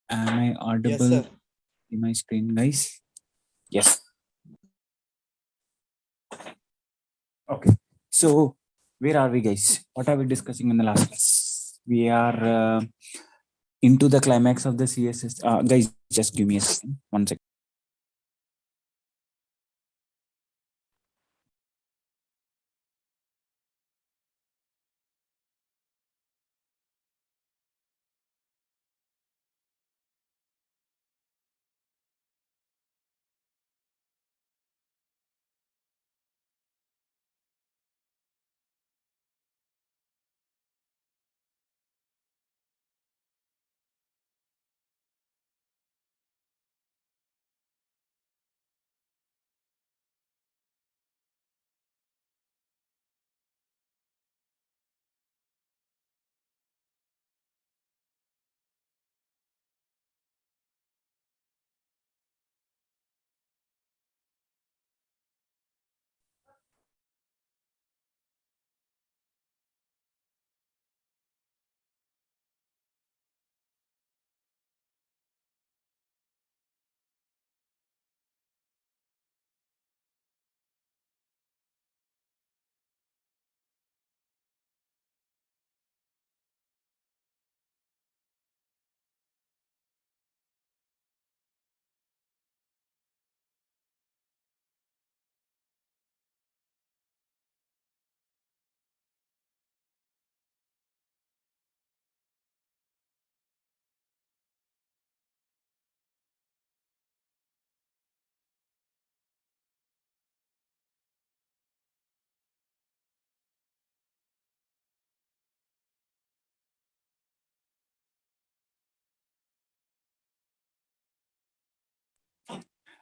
Am I Yes, audible sir. in my screen, guys? Yes. Okay. So, where are we, guys? What are we discussing in the last class? We are into the climax of the CSS. Guys, just give me a second. 1 second.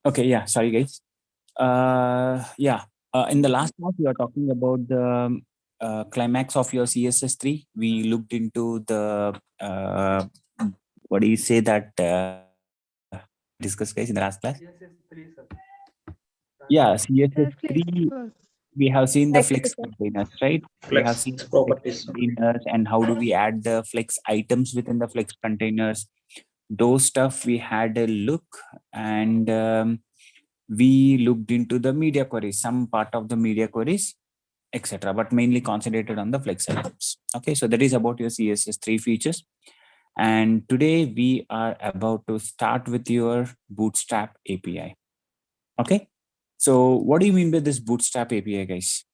Okay, yeah, sorry, guys. Yeah, in the last class, we are talking about the climax of your CSS3. We looked into the, what do you say that, discuss, guys, in the last class? Yeah, CSS3, we have seen the flex containers, right? We have Flex seen flex properties. containers and how do we add the flex items within the flex containers. Those stuff we had a look, and we looked into the media queries, some part of the media queries, etc., but mainly concentrated on the flex items. Okay, so that is about your CSS3 features. And today we are about to start with your Bootstrap API. Okay, so what do you mean by this Bootstrap API, guys?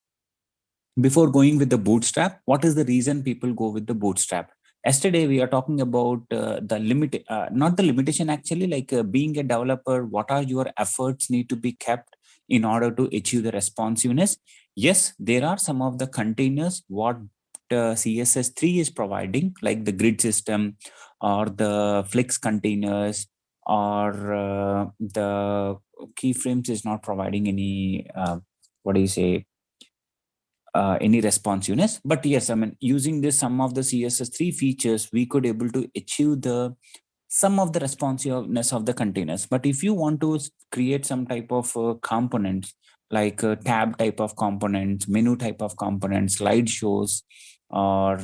Before going with the Bootstrap, what is the reason people go with the Bootstrap? Yesterday we are talking about the limit, not the limitation actually, like being a developer, what are your efforts need to be kept in order to achieve the responsiveness? Yes, there are some of the containers what CSS3 is providing, like the grid system or the Flex containers, or the keyframes is not providing any, what do you say, any responsiveness. But yes, I mean, using this some of the CSS3 features, we could able to achieve the some of the responsiveness of the containers. But if you want to create some type of components, like tab type of components, menu type of components, slideshows, or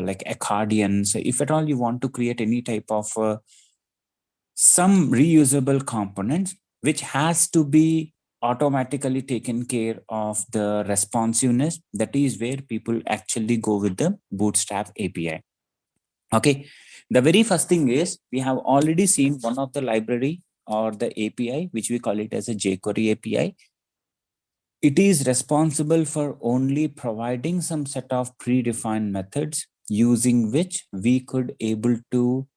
like accordions, if at all you want to create any type of some reusable components, which has to be automatically taken care of the responsiveness, that is where people actually go with the Bootstrap API. Okay, the very first thing is we have already seen one of the library or the API, which we call it as a jQuery API. It is responsible for only providing some set of predefined methods using which we could able to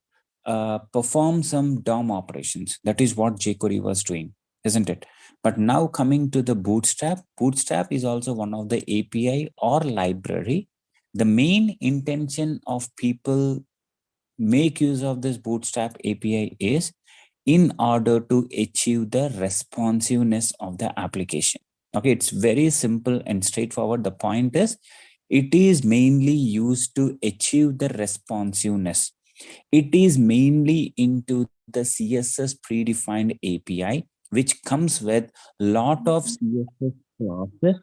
perform some DOM operations. That is what jQuery was doing, isn't it? But now coming to the Bootstrap, Bootstrap is also one of the API or library. The main intention of people make use of this Bootstrap API is in order to achieve the responsiveness of the application. Okay, it's very simple and straightforward. The point is, it is mainly used to achieve the responsiveness. It is mainly into the CSS predefined API, which comes with lot of CSS classes.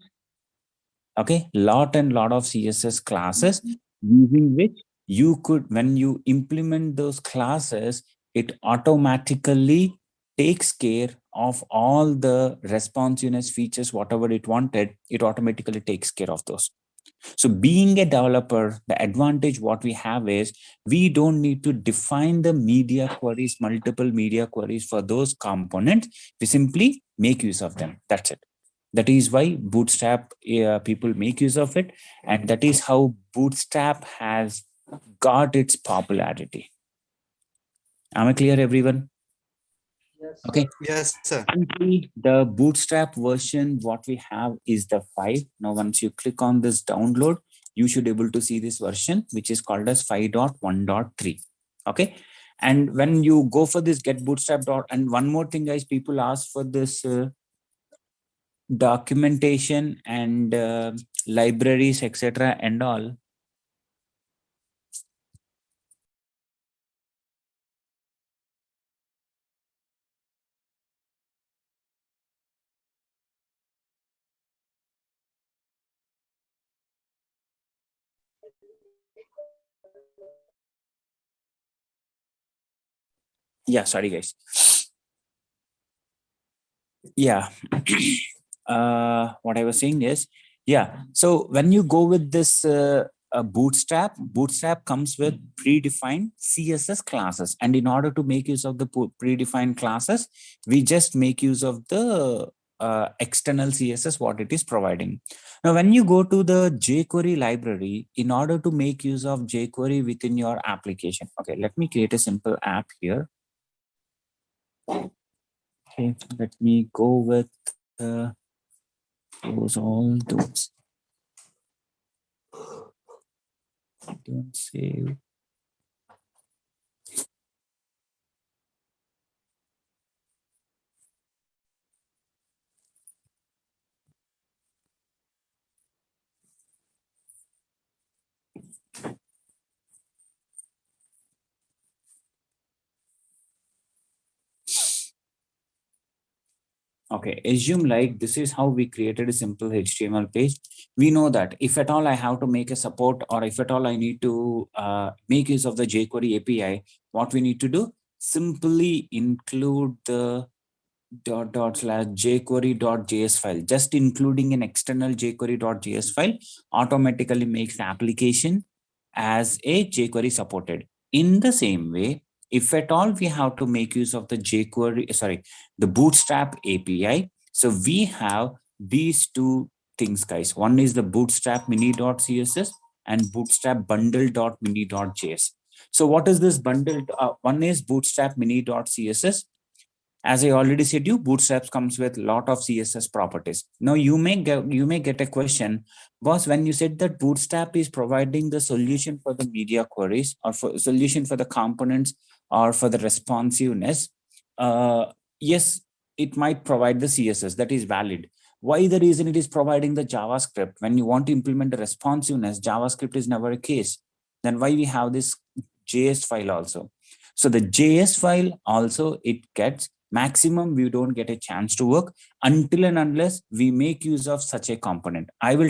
Okay, lot of CSS classes, using which you could, when you implement those classes, it automatically takes care of all the responsiveness features, whatever it wanted, it automatically takes care of those. So being a developer, the advantage what we have is we don't need to define the media queries, multiple media queries for those components. We simply make use of them. That's it. That is why Bootstrap people make use of it. And that is how Bootstrap has got its popularity. Am I clear, everyone? Yes. Okay. Yes, sir. Currently, the Bootstrap version, what we have is the 5. Now, once you click on this download, you should be able to see this version, which is called as 5.1.3. Okay. And when you go for this get bootstrap dot, and one more thing, guys, people ask for this documentation and libraries, etc. and all. Yeah, sorry, guys. Yeah. What I was saying is, yeah. So when you go with this Bootstrap comes with predefined CSS classes, and in order to make use of the predefined classes, we just make use of the external CSS what it is providing. Now, when you go to the jQuery library, in order to make use of jQuery within your application, okay, let me create a simple app here. Okay, let me go with close all those. Don't save. Okay, assume like this is how we created a simple HTML page. We know that if at all I have to make a support, or if at all I need to make use of the jQuery API, what we need to do? Simply include the dot// jQuery.js file. Just including an external jQuery.js file automatically makes the application as a jQuery supported. In the same way, if at all we have to make use of the the Bootstrap API, so we have these two things, guys. One is the Bootstrap mini.css and Bootstrap bundle.mini.js. So what is this bundle? One is Bootstrap mini.css. As I already said, you Bootstraps comes with a lot of CSS properties. Now you may get a question, boss, when you said that Bootstrap is providing the solution for the media queries, or for solution for the components, or for the responsiveness. uh, yes, it might provide the CSS, that is valid. Why the reason it is providing the JavaScript? When you want to implement the responsiveness, JavaScript is never a case. Then why we have this JS file also? So the JS file also, it gets maximum, we don't get a chance to work until and unless we make use of such a component. I will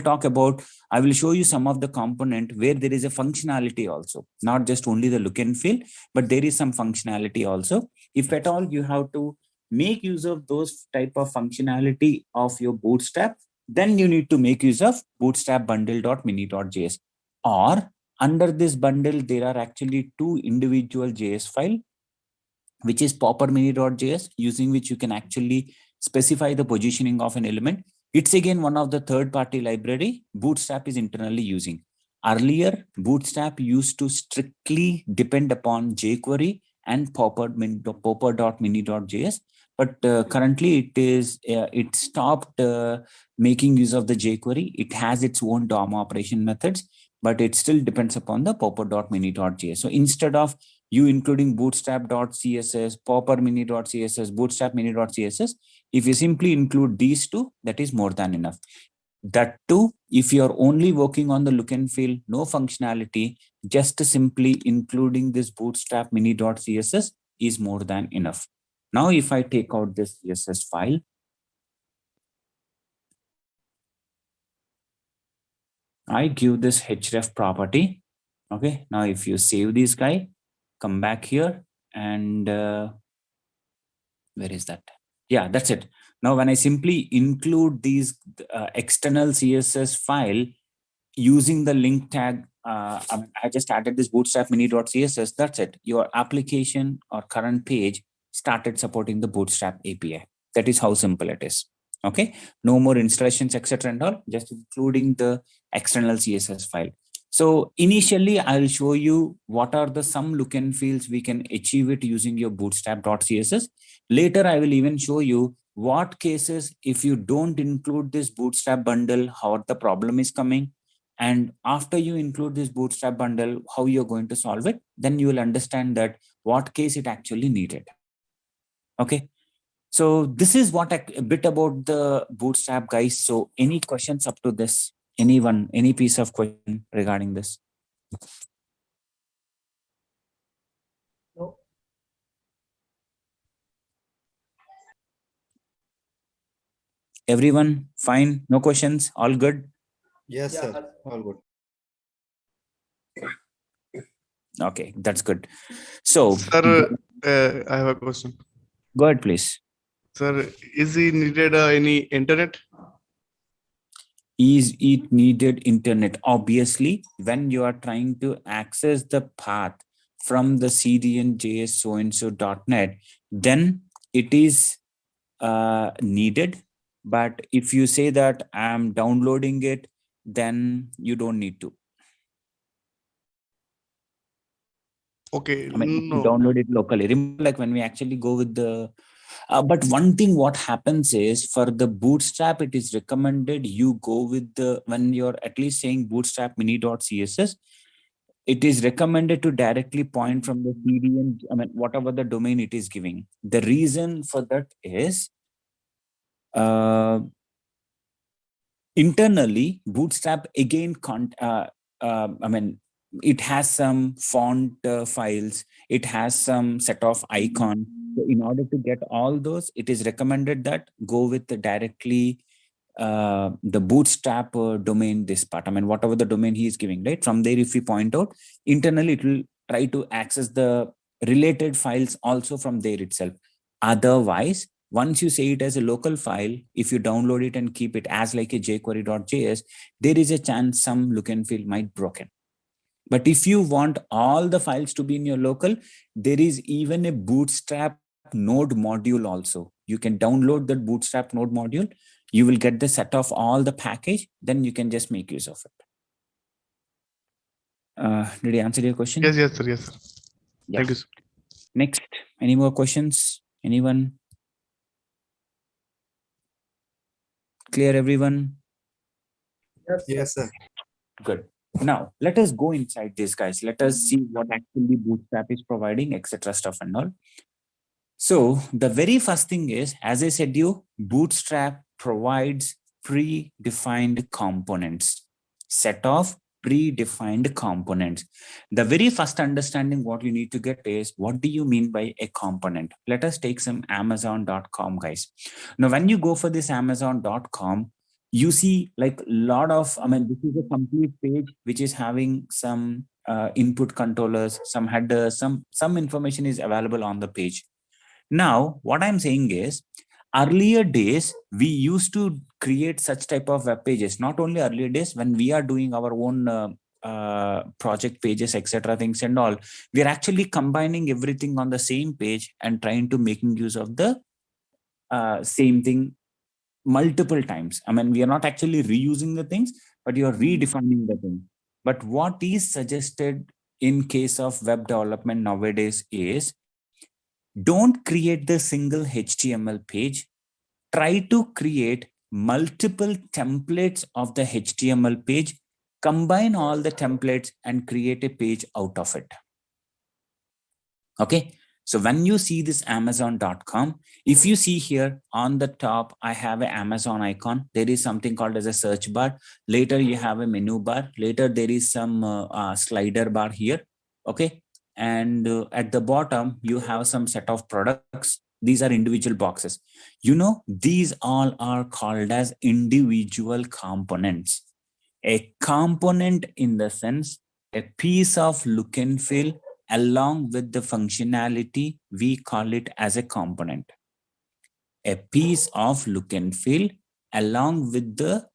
show you some of the component where there is a functionality also, not just only the look and feel, but there is some functionality also. If at all you have to make use of those type of functionality of your Bootstrap, then you need to make use of Bootstrap bundle.mini.js. Or under this bundle, there are actually two individual JS file, which is poppermini.js, using which you can actually specify the positioning of an element. It's again one of the third-party library Bootstrap is internally using. Earlier, Bootstrap used to strictly depend upon jQuery and popper.mini.js, but currently it stopped making use of the jQuery. It has its own DOM operation methods, but it still depends upon the popper.mini.js. So instead of you including bootstrap.css, poppermini.css, bootstrapmini.css, if you simply include these two, that is more than enough. That too, if you're only working on the look and feel, no functionality, just simply including this bootstrap mini.css is more than enough. Now, if I take out this CSS file, I give this href property. Okay, now if you save this guy, come back here And where is that? Yeah, that's it. Now, when I simply include these external CSS file using the link tag, I just added this bootstrap mini.css. That's it. Your application or current page started supporting the bootstrap API. That is how simple it is. Okay, no more installations, etc. and all, just including the external CSS file. So initially, I'll show you what are the some look and feels we can achieve it using your bootstrap.css. Later, I will even show you what cases, if you don't include this bootstrap bundle, how the problem is coming. And after you include this bootstrap bundle, how you're going to solve it, then you will understand that what case it actually needed. Okay. So this is what a bit about the bootstrap, guys. So any questions up to this? Anyone, any piece of question regarding this? No. Everyone fine? No questions? All good? Yes, sir. All good. Okay, that's good. So, Sir, I have a question. go ahead, please. Sir, is he needed any internet? Is it needed internet? Obviously, when you are trying to access the path from the cdn.js so-and-so.net, then it is needed. But if you say that I'm downloading it, then you don't need to. Okay, I mean, you no. download it locally. Remember, like when we actually go with the but one thing what happens is, for the bootstrap, it is recommended you go with the, when you're at least saying bootstrap mini.css, it is recommended to directly point from the CDN, I mean, whatever the domain it is giving. The reason for that is internally, bootstrap again, I mean, it has some font files, it has some set of icon. So in order to get all those, it is recommended that go with the directly the bootstrap domain, this part. I mean, whatever the domain he is giving, right? From there, if we point out, internally, it will try to access the related files also from there itself. Otherwise, once you say it as a local file, if you download it and keep it as like a jquery.js, there is a chance some look and feel might broken. But if you want all the files to be in your local, there is even a bootstrap node module also. You can download that bootstrap node module. You will get the set of all the package. Then you can just make use of it. Did I answer your question? Yes, yes, sir. Yes, sir. Yeah. Thank you, sir. Next, any more questions? Anyone? Clear, everyone? Yes, sir. Good. Now, let us go inside this, guys. Let us see what actually Bootstrap is providing, etc. stuff and all. So the very first thing is, as I said you, Bootstrap provides predefined components, set of predefined components. The very first understanding what you need to get is, what do you mean by a component? Let us take some Amazon.com, guys. Now, when you go for this Amazon.com, you see like a lot of, I mean, this is a complete page which is having some input controllers, some headers, some information is available on the page. Now, what I'm saying is, earlier days, we used to create such type of web pages. Not only earlier days, when we are doing our own project pages, etc. things and all, we are actually combining everything on the same page and trying to making use of the same thing multiple times. I mean, we are not actually reusing the things, but you are redefining the thing. But what is suggested in case of web development nowadays is, don't create the single HTML page. Try to create multiple templates of the HTML page, combine all the templates and create a page out of it. Okay. So when you see this Amazon.com, if you see here on the top, I have an Amazon icon. There is something called as a search bar. Later you have a menu bar. Later there is some slider bar here. Okay. And at the bottom, you have some set of products. These are individual boxes. You know, these all are called as individual components. A component in the sense, a piece of look and feel along with the functionality, we call it as a component. A piece of look and feel along with the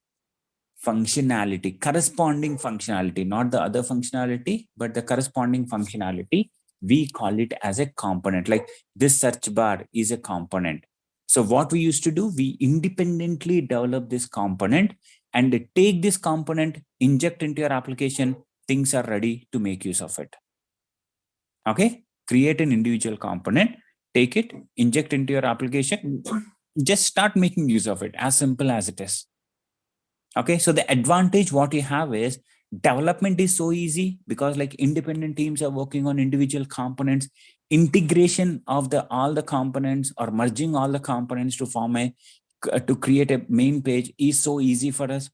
functionality, corresponding functionality, not the other functionality, but the corresponding functionality, we call it as a component. Like this search bar is a component. So what we used to do, we independently develop this component and take this component, inject into your application, things are ready to make use of it. Okay, create an individual component, take it, inject into your application, just start making use of it, as simple as it is. Okay, so the advantage what you have is development is so easy because like independent teams are working on individual components. Integration of the all the components or merging all the components to form a to create a main page is so easy for us.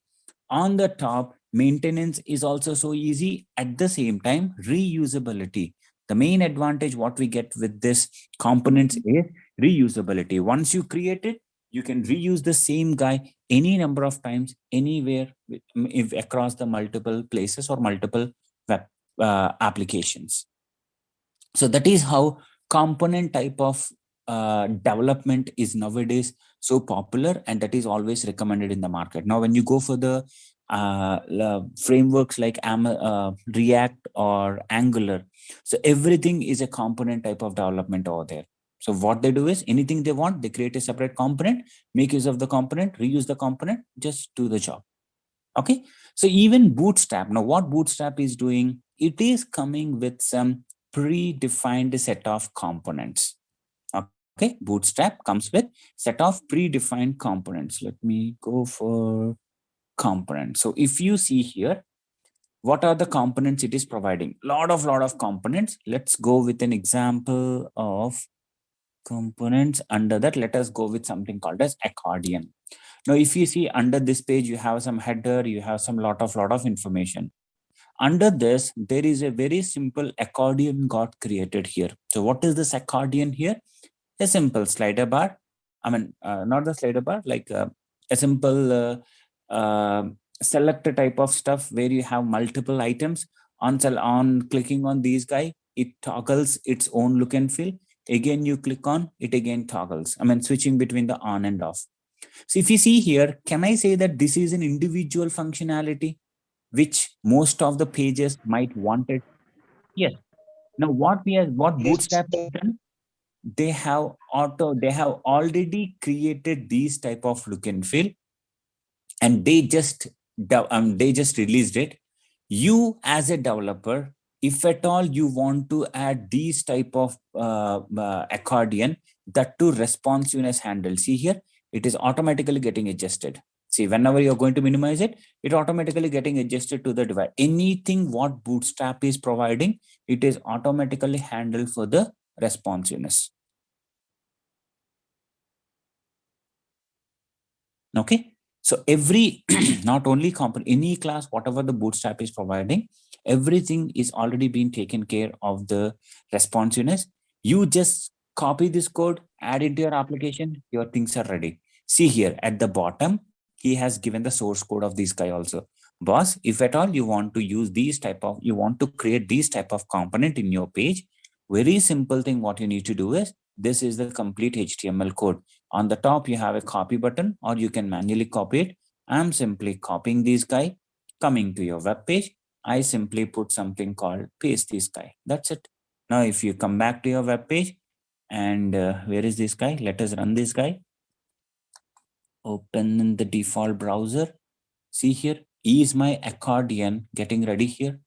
On the top, maintenance is also so easy. At the same time, reusability. The main advantage what we get with this components is reusability. Once you create it, you can reuse the same guy any number of times, anywhere, if across the multiple places or multiple web applications. So that is how component type of development is nowadays so popular, and that is always recommended in the market. Now, when you go for the frameworks like React or Angular, so everything is a component type of development over there. So what they do is anything they want, they create a separate component, make use of the component, reuse the component, just do the job. Okay. So even Bootstrap, now what Bootstrap is doing, it is coming with some predefined set of components. Okay. Bootstrap comes with set of predefined components. Let me go for components. So if you see here, what are the components it is providing? Lot of components. Let's go with an example of components. Under that, let us go with something called as accordion. Now, if you see under this page, you have some header, you have some lot of information. Under this, there is a very simple accordion got created here. So what is this accordion here? A simple slider bar. I mean, not the slider bar, like a simple selector type of stuff where you have multiple items. On clicking on these guy, it toggles its own look and feel. Again, you click on it, again toggles. I mean, switching between the on and off. So if you see here, can I say that this is an individual functionality which most of the pages might want it? Yes. Now what Bootstrap has done, they have already created these type of look and feel, and they just released it. You as a developer, if at all you want to add these type of accordion, that to responsiveness handle, see here, it is automatically getting adjusted. See, whenever you're going to minimize it, it automatically getting adjusted to the device. Anything what Bootstrap is providing, it is automatically handled for the responsiveness. Okay. So every, not only component, any class, whatever the Bootstrap is providing, everything is already being taken care of the responsiveness. You just copy this code, add it to your application, your things are ready. See here at the bottom, he has given the source code of this guy also. Boss, if at all you want to use these type of, you want to create these type of component in your page, very simple thing what you need to do is, this is the complete HTML code. On the top, you have a copy button, or you can manually copy it. I'm simply copying this guy, coming to your web page. I simply put something called paste this guy. That's it. Now, if you come back to your web page, and where is this guy? Let us run this guy. Open in the default browser. See here, is my accordion getting ready here?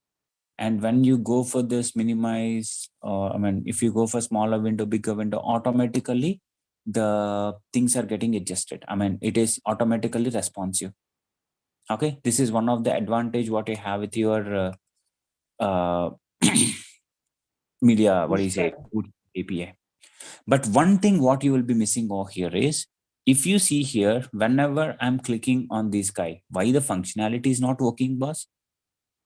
And when you go for this minimize, I mean, if you go for smaller window, bigger window, automatically the things are getting adjusted. I mean, it is automatically responsive. Okay, this is one of the advantage what you have with your media, what do you say, API. But one thing what you will be missing over here is, if you see here, whenever I'm clicking on this guy, why the functionality is not working, boss?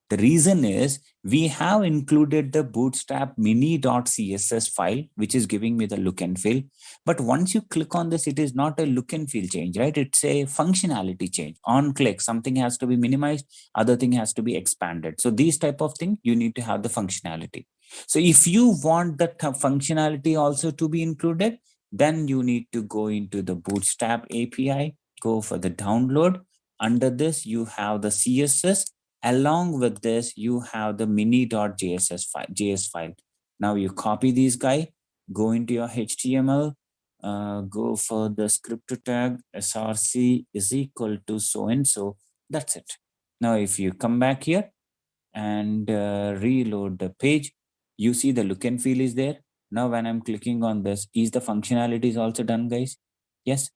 The reason is we have included the Bootstrap mini.css file, which is giving me the look and feel. But once you click on this, it is not a look and feel change, right? It's a functionality change. On click, something has to be minimized, other thing has to be expanded. So these type of thing, you need to have the functionality. So if you want the functionality also to be included, then you need to go into the Bootstrap API, go for the download. Under this, you have the CSS. Along with this, you have the JS file. Now you copy these guy, go into your HTML, go for the script tag src is equal to so and so. That's it. Now, if you come back here and reload the page, you see the look and feel is there. Now, when I'm clicking on this, is the functionality is also done, guys? Yes.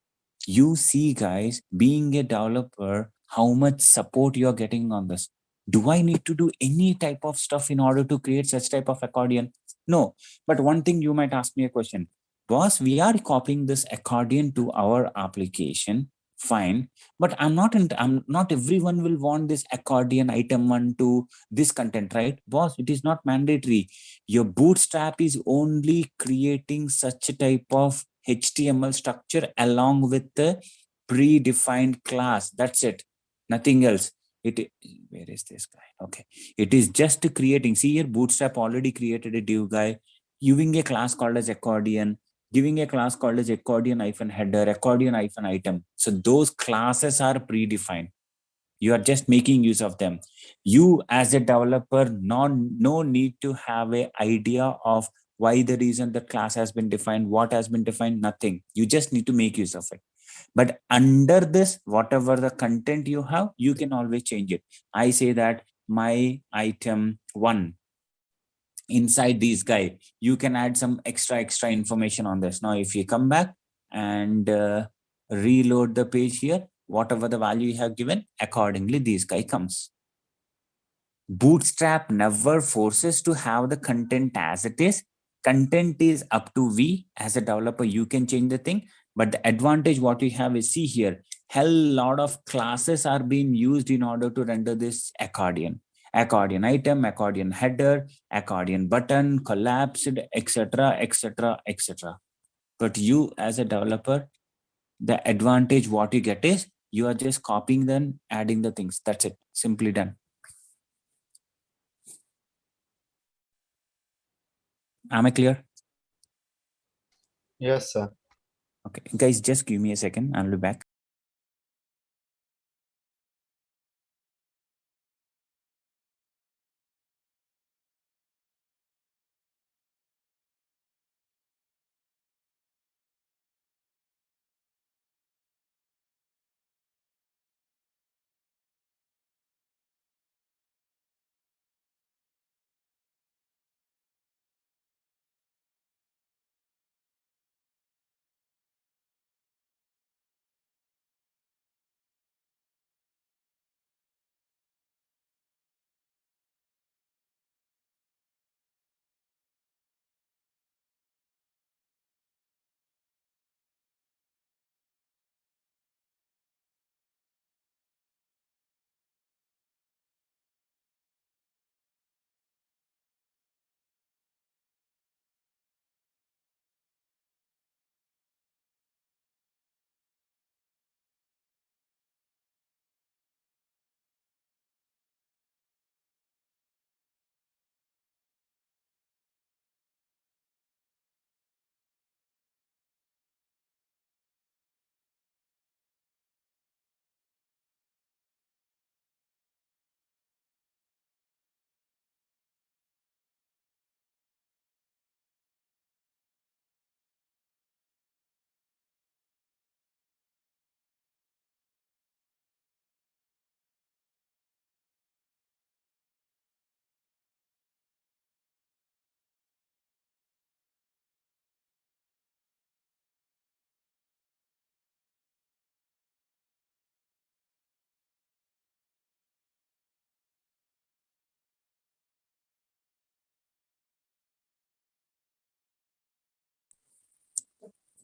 You see, guys, being a developer, how much support you're getting on this. Do I need to do any type of stuff in order to create such type of accordion? No. But one thing you might ask me a question, boss, we are copying this accordion to our application. Fine, but I'm not everyone will want this accordion item 1 to this content, right? Boss, it is not mandatory. Your Bootstrap is only creating such a type of HTML structure along with the predefined class. That's it. Nothing else. Where is this guy? Okay. It is just creating. See here, Bootstrap already created a div guy, giving a class called as accordion, giving a class called as accordion-header, accordion-item. So those classes are predefined. You are just making use of them. You as a developer, no need to have an idea of why the reason the class has been defined, what has been defined, nothing. You just need to make use of it. But under this, whatever the content you have, you can always change it. I say that my item 1, inside these guy, you can add some extra information on this. Now, if you come back and reload the page here, whatever the value you have given, accordingly, this guy comes. Bootstrap never forces to have the content as it is. Content is up to we as a developer. You can change the thing, but the advantage what we have is, see here, hell lot of classes are being used in order to render this accordion. Accordion item, accordion header, accordion button, collapsed, etc., etc., etc. But you as a developer, the advantage what you get is you are just copying them, adding the things. That's it. Simply done. Am I clear? Yes, sir. Okay, guys, just give me a second. I'll be back.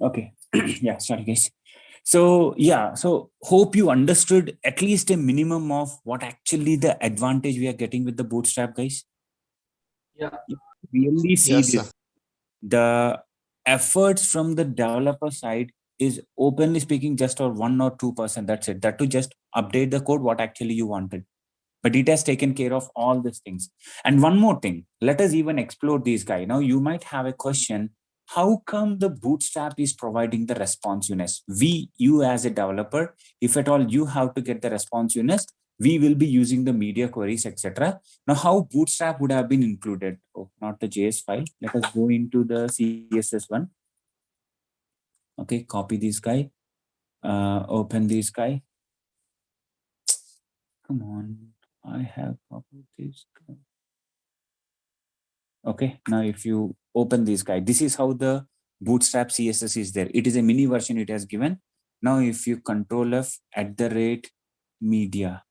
Okay. Yeah, sorry guys. So yeah, so hope you understood at least a minimum of what actually the advantage we are getting with the Bootstrap, guys. Yeah. You really see Yes, this. sir. The efforts from the developer side is, openly speaking, just or 1 or 2%. That's it. That to just update the code what actually you wanted. but it has taken care of all these things. And one more thing, let us even explore these guys. Now you might have a question, how come the Bootstrap is providing the responsiveness? You as a developer, if at all you have to get the responsiveness, we will be using the media queries, etc. Now, how Bootstrap would have been included? Oh, not the JS file. Let us go into the CSS one. Okay, copy this guy. Open this guy. Come on, I have copied this guy. Okay, now if you open this guy, this is how the Bootstrap CSS is there. It is a mini version it has given. Now, if you control F @media,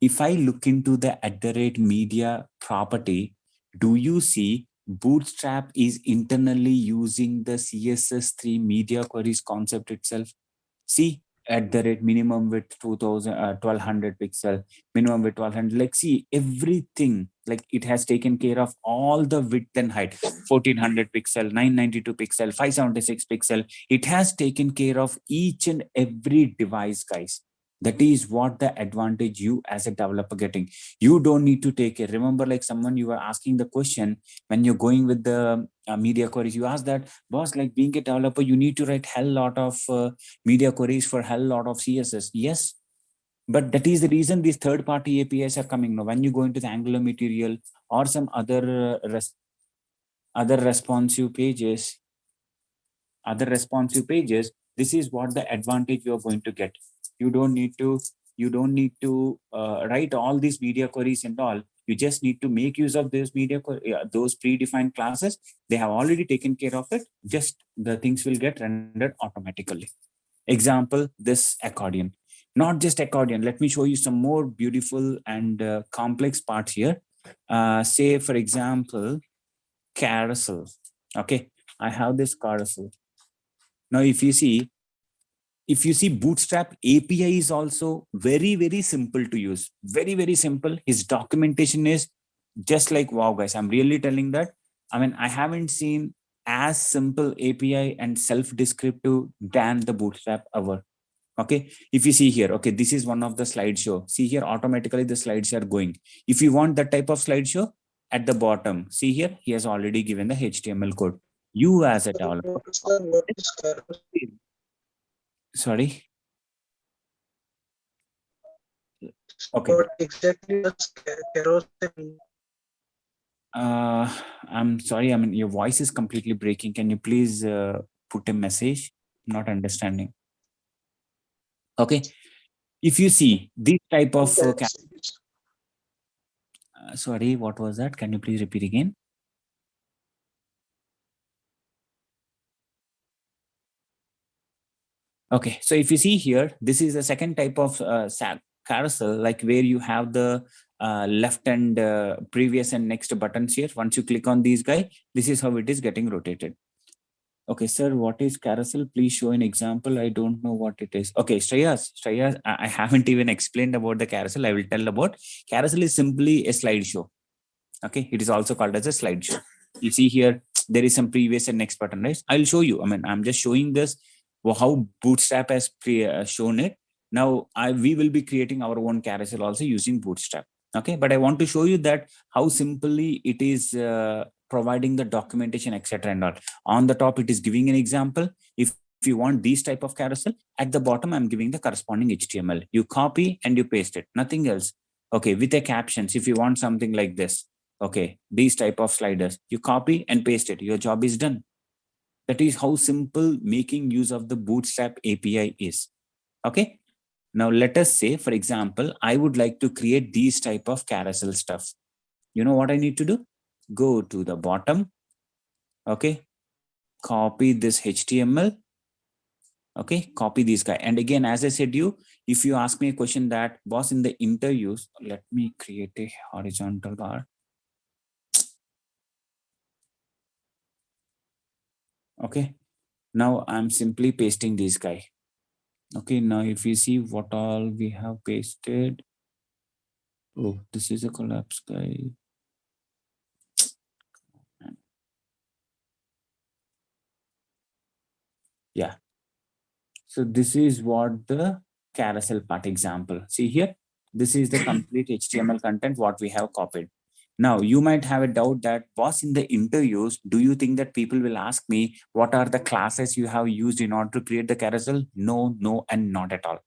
if I look into the @media property, do you see Bootstrap is internally using the CSS3 media queries concept itself? See, minimum width 1200 pixel, minimum width 1200. Like, see, everything, like it has taken care of all the width and height, 1400 pixel, 992 pixel, 576 pixel. It has taken care of each and every device, guys. That is what the advantage you as a developer getting. You don't need to take it. Remember, like someone you were asking the question when you're going with the media queries, you ask that, boss, like being a developer, you need to write hell lot of media queries for hell lot of CSS. Yes, but that is the reason these third-party APIs are coming now. When you go into the Angular material or some other responsive pages, this is what the advantage you are going to get. You don't need to write all these media queries and all. You just need to make use of those those predefined classes. They have already taken care of it. Just the things will get rendered automatically. Example, this accordion. Not just accordion. Let me show you some more beautiful and complex parts here. Say, for example, carousel. Okay, I have this carousel. Now, if you see Bootstrap API is also very, very simple to use. Very, very simple. His documentation is just like, wow, guys, I'm really telling that. I mean, I haven't seen as simple API and self-descriptive than the Bootstrap ever. Okay, if you see here, okay, this is one of the slideshow. See here, automatically the slides are going. If you want that type of slideshow, at the bottom, see here, he has already given the HTML code. You as a developer. Sorry. Okay. What exactly does carousel mean? I'm sorry. I mean, your voice is completely breaking. Can you please put a message? I'm not understanding. Okay. If you see this type of sorry, what was that? Can you please repeat again? Okay, so if you see here, this is the second type of carousel, like where you have the left and previous and next buttons here. Once you click on these guys, this is how it is getting rotated. Okay, sir, what is carousel? Please show an example. I don't know what it is. Okay, Shreyas, I haven't even explained about the carousel. I will tell about. Carousel is simply a slideshow. Okay, it is also called as a slideshow. You see here, there is some previous and next button, right? I'll show you. I mean, I'm just showing this how Bootstrap has shown it. Now, we will be creating our own carousel also using Bootstrap. Okay, but I want to show you that how simply it is providing the documentation, etc. and all. On the top, it is giving an example. If you want these type of carousel, at the bottom, I'm giving the corresponding HTML. You copy and you paste it, nothing else. Okay, with the captions, if you want something like this, okay, these type of sliders, you copy and paste it. Your job is done. That is how simple making use of the Bootstrap API is. Okay. Now let us say, for example, I would like to create these type of carousel stuff. You know what I need to do? Go to the bottom. Okay. Copy this HTML. Okay. Copy this guy. And again, as I said if you ask me a question that, boss, in the interviews, let me create a horizontal bar. Okay. Now I'm simply pasting this guy. Okay, now if you see what all we have pasted. Oh, this is a collapse guy. Yeah. So this is what the carousel part example. See here, This is the complete HTML content what we have copied. Now, you might have a doubt that was in the interviews, do you think that people will ask me what are the classes you have used in order to create the carousel? No, no, and not at all.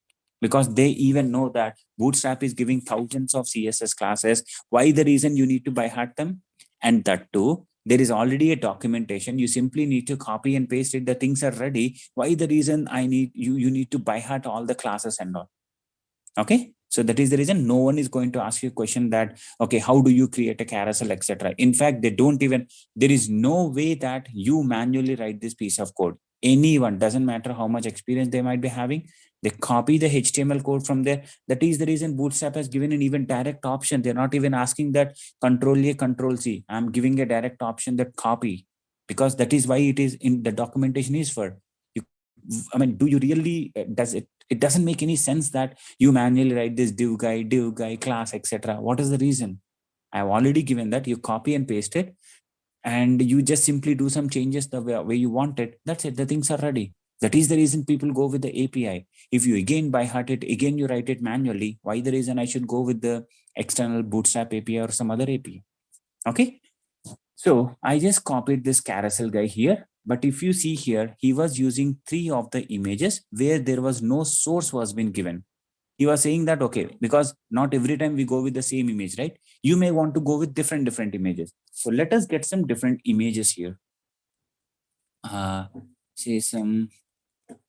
Because they even know that Bootstrap is giving thousands of CSS classes. Why the reason you need to by heart them? And that too, there is already a documentation. You simply need to copy and paste it. The things are ready. Why the reason I need you need to by heart all the classes and all? Okay, so that is the reason no one is going to ask you a question that, okay, how do you create a carousel, etc. In fact, they don't even, there is no way that you manually write this piece of code. Anyone, doesn't matter how much experience they might be having, they copy the HTML code from there. That is the reason Bootstrap has given an even direct option. They're not even asking that Control A, Control C. I'm giving a direct option that copy, because that is why it is in the documentation is for you. I mean, do you really, does it, it doesn't make any sense that you manually write this div guy, class, etc. What is the reason? I've already given that. You copy and paste it, and you just simply do some changes the way you want it. That's it. The things are ready. That is the reason people go with the API. If you again by heart it, again you write it manually, why the reason I should go with the external Bootstrap API or some other API? Okay. So I just copied this carousel guy here. But if you see here, he was using 3 of the images where there was no source was been given. He was saying that, okay, because not every time we go with the same image, right? You may want to go with different images. So let us get some different images here. Say some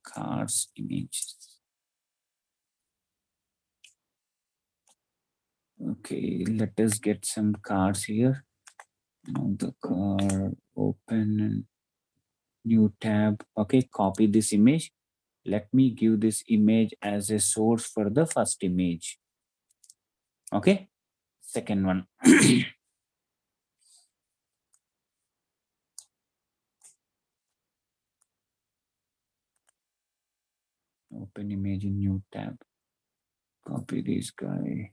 cars images. Okay, let us get some cars here. Now the car, open new tab. Okay, copy this image. Let me give this image as a source for the first image. Okay, second one. Open image in new tab. Copy this guy.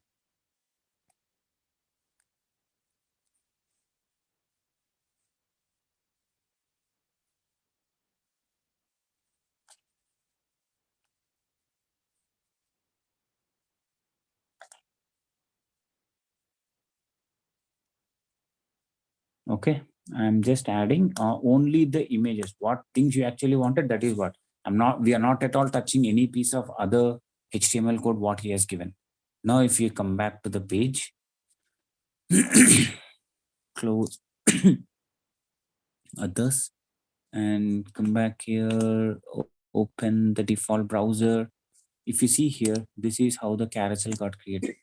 Okay, I'm just adding only the images. What things you actually wanted, that is what. We are not at all touching any piece of other HTML code what he has given. Now if you come back to the page, close others and come back here, open the default browser. If you see here, this is how the carousel got created.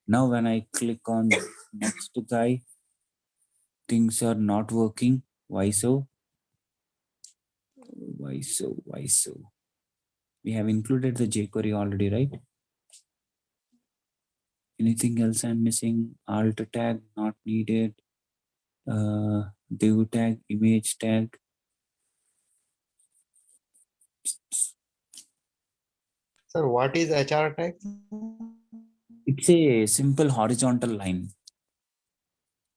Now when I click on next guy, things are not working. Why so? Why so? Why so? We have included the jQuery already, right? Anything else I'm missing? Alt tag not needed. Div tag, image tag. Sir, what is HR tag? It's a simple horizontal line.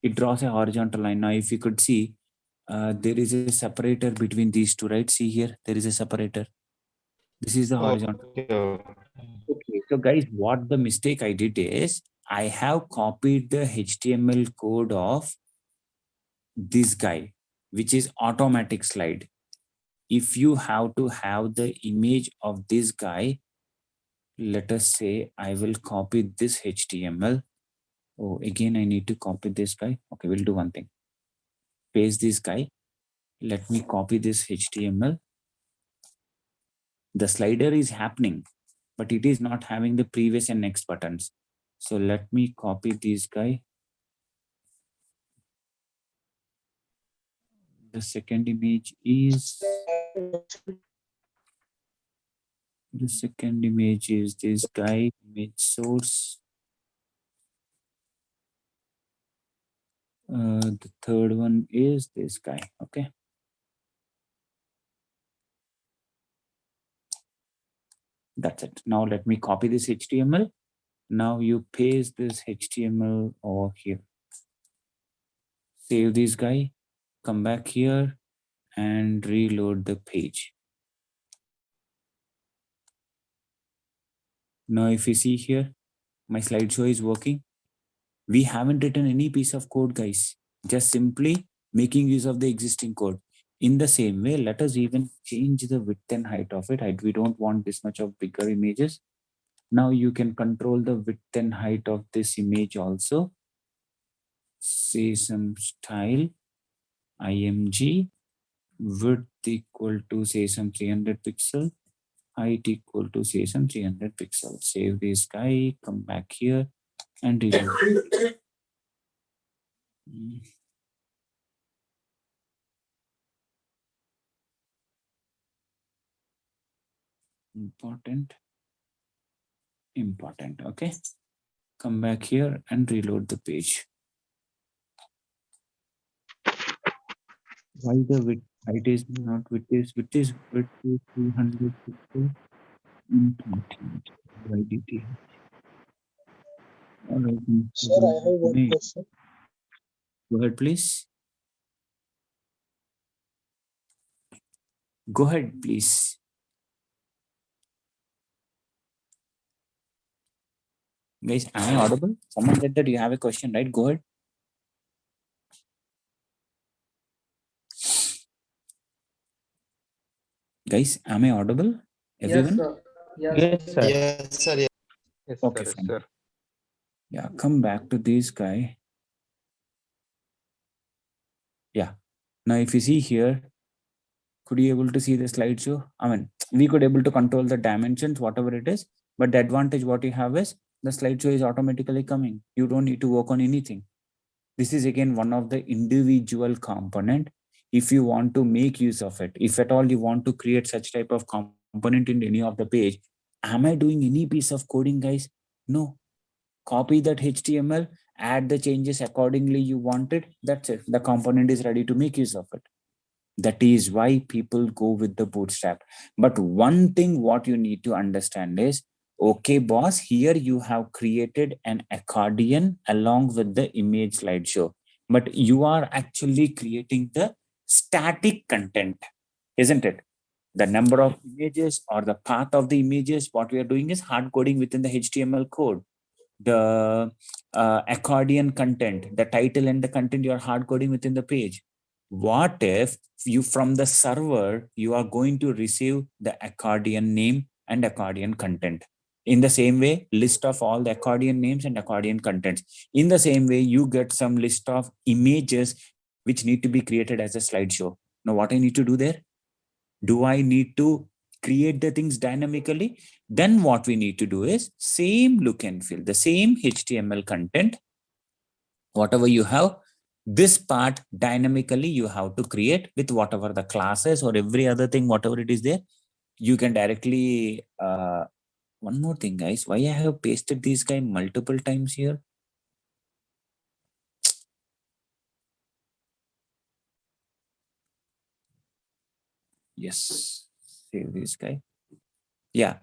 It draws a horizontal line. Now, if you could see, there is a separator between these two, right? See here, there is a separator. This is the horizontal. Okay, so guys, what the mistake I did is I have copied the HTML code of this guy, which is automatic slide. If you have to have the image of this guy, let us say I will copy this HTML. Oh, again, I need to copy this guy. Okay, we'll do one thing. Paste this guy. Let me copy this HTML. The slider is happening, but it is not having the previous and next buttons. So let me copy this guy. The second image is this guy, image source. The third one is this guy. Okay. That's it. Now let me copy this HTML. Now you paste this HTML over here. Save this guy, come back here and reload the page. Now if you see here, My slideshow is working. We haven't written any piece of code, guys. Just simply making use of the existing code. In the same way, let us even change the width and height of it. We don't want this much of bigger images. Now you can control the width and height of this image also. Say some style, img, width equal to say some 300 pixel, height equal to say some 300 pixels. Save this guy, come back here and reload. Important. Okay, come back here and reload the page. Why the width height is not width is 300 pixels. Why did it? All right, Sir, I have one question. go ahead, please. Go ahead, please. Guys, am I audible? Someone said that you have a question, right? Go ahead. Guys, am I audible? Everyone? Yes, sir. Yes, sir. Yes. Yes, Okay, sir. fine. Sir. Yeah, come back to this guy. Yeah. Now, if you see here, could you able to see the slideshow? I mean, we could able to control the dimensions, whatever it is. But the advantage what you have is the slideshow is automatically coming. You don't need to work on anything. This is again one of the individual component. If you want to make use of it, if at all you want to create such type of component in any of the page, am I doing any piece of coding, guys? No. Copy that HTML, add the changes accordingly you wanted. That's it. The component is ready to make use of it. That is why people go with the Bootstrap. But one thing what you need to understand is, okay, boss, here you have created an accordion along with the image slideshow, but you are actually creating the static content, isn't it? The number of images or the path of the images, what we are doing is hard coding within the HTML code. The accordion content, the title and the content, you are hard coding within the page. What if you from the server, you are going to receive the accordion name and accordion content? In the same way, list of all the accordion names and accordion contents. In the same way, you get some list of images which need to be created as a slideshow. Now, what I need to do there? Do I need to create the things dynamically? Then what we need to do is same look and feel, the same HTML content, whatever you have, this part dynamically you have to create with whatever the classes or every other thing, whatever it is there. You can directly, one more thing, guys, why I have pasted this guy multiple times here? Yes, save this guy. Yeah.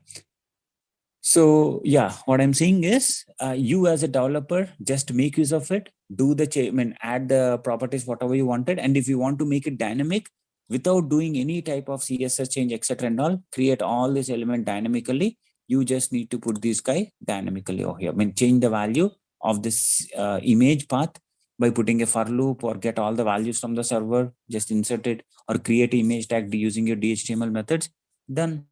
So yeah, what I'm saying is you as a developer, just make use of it, do the change, I mean, add the properties, whatever you wanted. And if you want to make it dynamic without doing any type of CSS change, etc. and all, create all this element dynamically. You just need to put this guy dynamically over here. I mean, change the value of this image path by putting a for loop or get all the values from the server, just insert it or create an image tag using your DHTML methods. Done.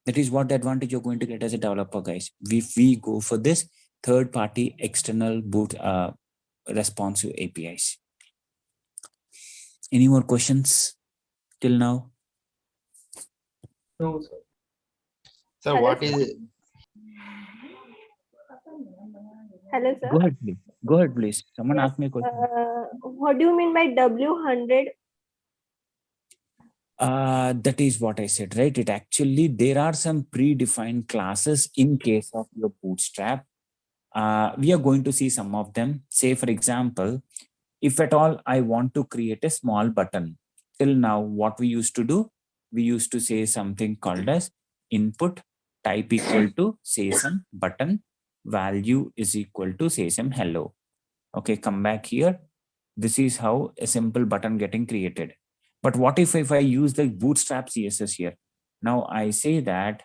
That is what the advantage you're going to get as a developer, guys. If we go for this third-party external boot responsive APIs. Any more questions till now? No, sir. Sir, Hello, what sir. is Hello, sir. Go ahead, please. Go ahead, please. Someone Yes, asked me a question. what do you mean by W100? That is what I said, right? It actually, there are some predefined classes in case of your Bootstrap. We are going to see some of them. Say, for example, if at all I want to create a small button, till now, what we used to do, we used to say something called as input type equal to say some button, value is equal to say some hello. Okay, come back here. This is how a simple button getting created. But what if I use the Bootstrap CSS here? Now I say that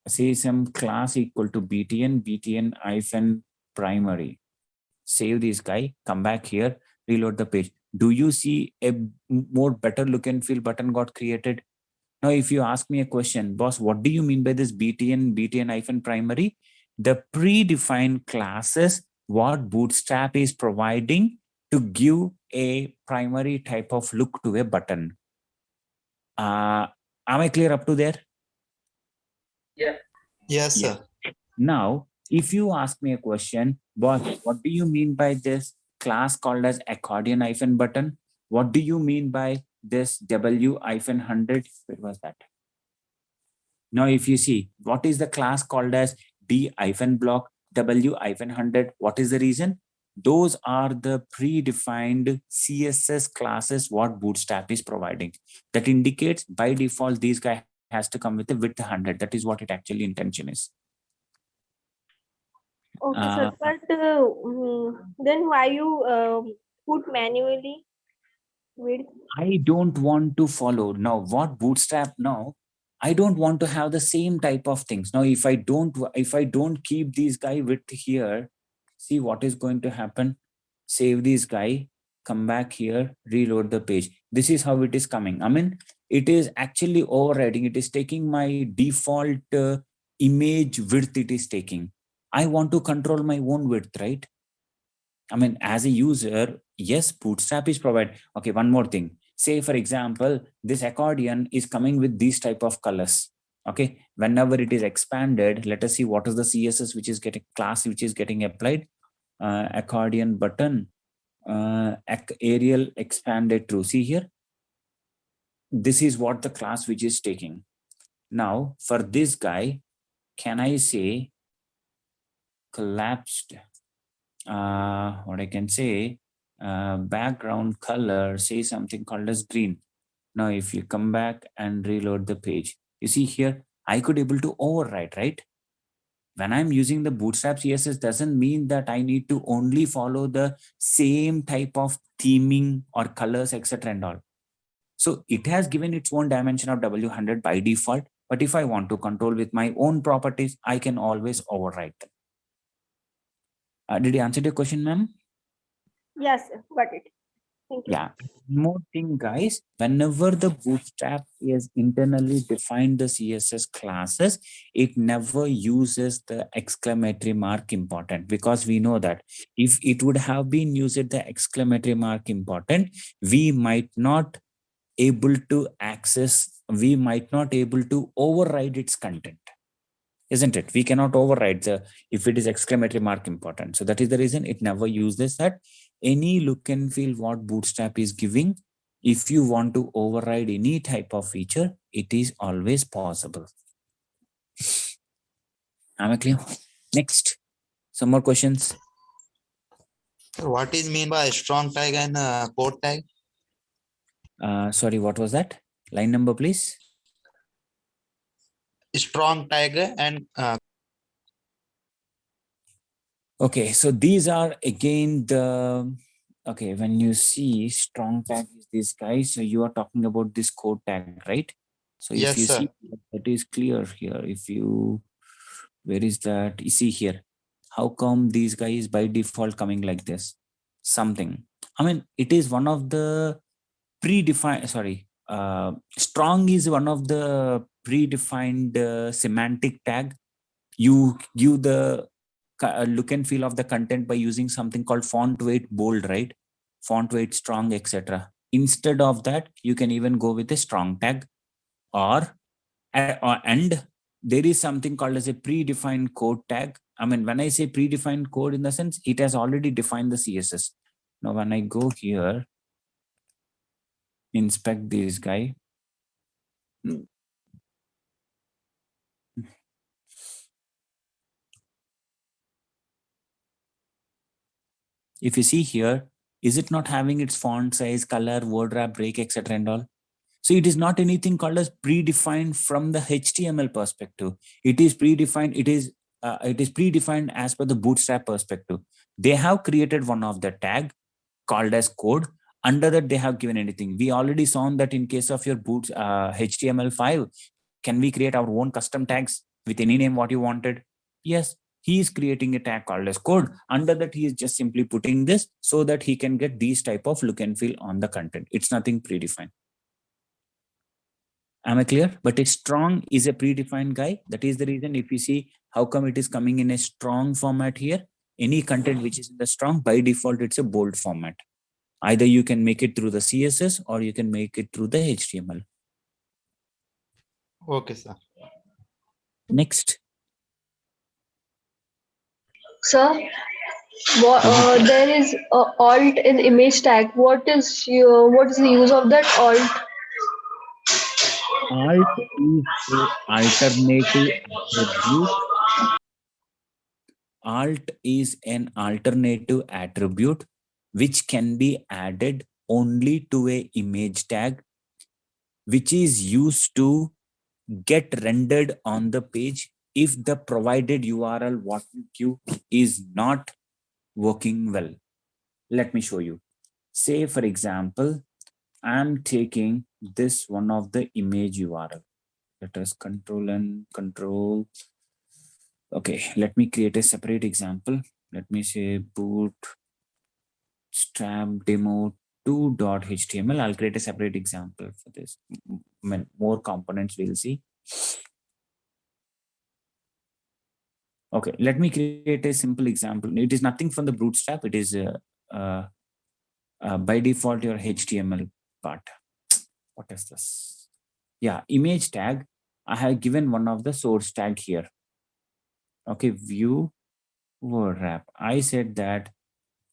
say some class equal to btn hyphen primary. Save this guy, come back here, reload the page. Do you see a more better look and feel button got created? Now, if you ask me a question, boss, what do you mean by this btn hyphen primary? The predefined classes what Bootstrap is providing to give a primary type of look to a button. Am I clear up to there? Yes, Yeah. sir. Now, if you ask me a question, boss, what do you mean by this class called as accordion hyphen button? What do you mean by this W hyphen 100? Where was that? Now, if you see, what is the class called as D hyphen block W hyphen 100? What is the reason? Those are the predefined CSS classes what Bootstrap is providing. That indicates by default, this guy has to come with a width 100. That is what it actually intention is. Okay, sir. But then why you put manually width? I don't want to follow now what Bootstrap now. I don't want to have the same type of things. Now, if I don't keep this guy width here, see what is going to happen. Save this guy, come back here, reload the page. This is how it is coming. I mean, it is actually overriding. It is taking my default image width it is taking. I want to control my own width, right? I mean, as a user, yes, Bootstrap is provided. Okay, one more thing. Say, for example, this accordion is coming with these type of colors. Okay, whenever it is expanded, let us see what is the CSS which is getting class which is getting applied. Accordion button, Arial expanded true. See here, this is what the class which is taking. Now, for this guy, can I say collapsed? What I can say, background color, say something called as green. Now, if you come back and reload the page, you see here, I could able to override, right? When I'm using the Bootstrap CSS doesn't mean that I need to only follow the same type of theming or colors, etc. and all. So it has given its own dimension of W100 by default. But if I want to control with my own properties, I can always override them. Did I answer your question, ma'am? Yes, sir. Got it. Thank you. Yeah. More thing, guys, whenever the Bootstrap is internally defined the CSS classes, it never uses the exclamatory mark important, because we know that if it would have been used the exclamatory mark important, we might not able to access, we might not able to override its content. Isn't it? We cannot override the if it is exclamatory mark important. So that is the reason it never uses that. Any look and feel what Bootstrap is giving, if you want to override any type of feature, it is always possible. Am I clear? Next, some more questions. What is mean by strong tag and quote tag? Sorry, what was that? Line number, please. Strong tag and Okay, so these are again the, okay, when you see strong tag is this guy, so you are talking about this code tag, right? So if Yes, you sir. see, that is clear here. If you, where is that? You see here, how come these guys by default coming like this? Something. I mean, it is one of the predefined, sorry, strong is one of the predefined semantic tag. You give the look and feel of the content by using something called font weight bold, right? Font weight strong, etc. Instead of that, you can even go with a strong tag, or and there is something called as a predefined code tag. I mean, when I say predefined code, in the sense it has already defined the CSS. Now, when I go here, inspect this guy. If you see here, is it not having its font size, color, word wrap, break, etc. and all? So it is not anything called as predefined from the HTML perspective. It is predefined. It is predefined as per the Bootstrap perspective. They have created one of the tag called as code. Under that, they have given anything. We already saw that in case of your HTML5, can we create our own custom tags with any name what you wanted. Yes, he is creating a tag called as code. Under that, he is just simply putting this so that he can get these type of look and feel on the content. It's nothing predefined. Am I clear? But a strong is a predefined guy. That is the reason if you see how come it is coming in a strong format here, any content which is in the strong, by default, it's a bold format. Either you can make it through the CSS or you can make it through the HTML. Okay, sir. Next. Sir, there is alt in image tag. What is the use of that alt? Alt is a alternative attribute. Alt is an alternative attribute which can be added only to a image tag, which is used to get rendered on the page if the provided URL what you give is not working well. Let me show you. Say, for example, I'm taking this one of the image URL. Let us control and control. Okay, let me create a separate example. Let me say bootstrap demo 2.html. I'll create a separate example for this. When more components we'll see. Okay, let me create a simple example. It is nothing from the bootstrap. It is by default your HTML part. What is this? Yeah, image tag. I have given one of the source tag here. Okay, view word wrap. I said that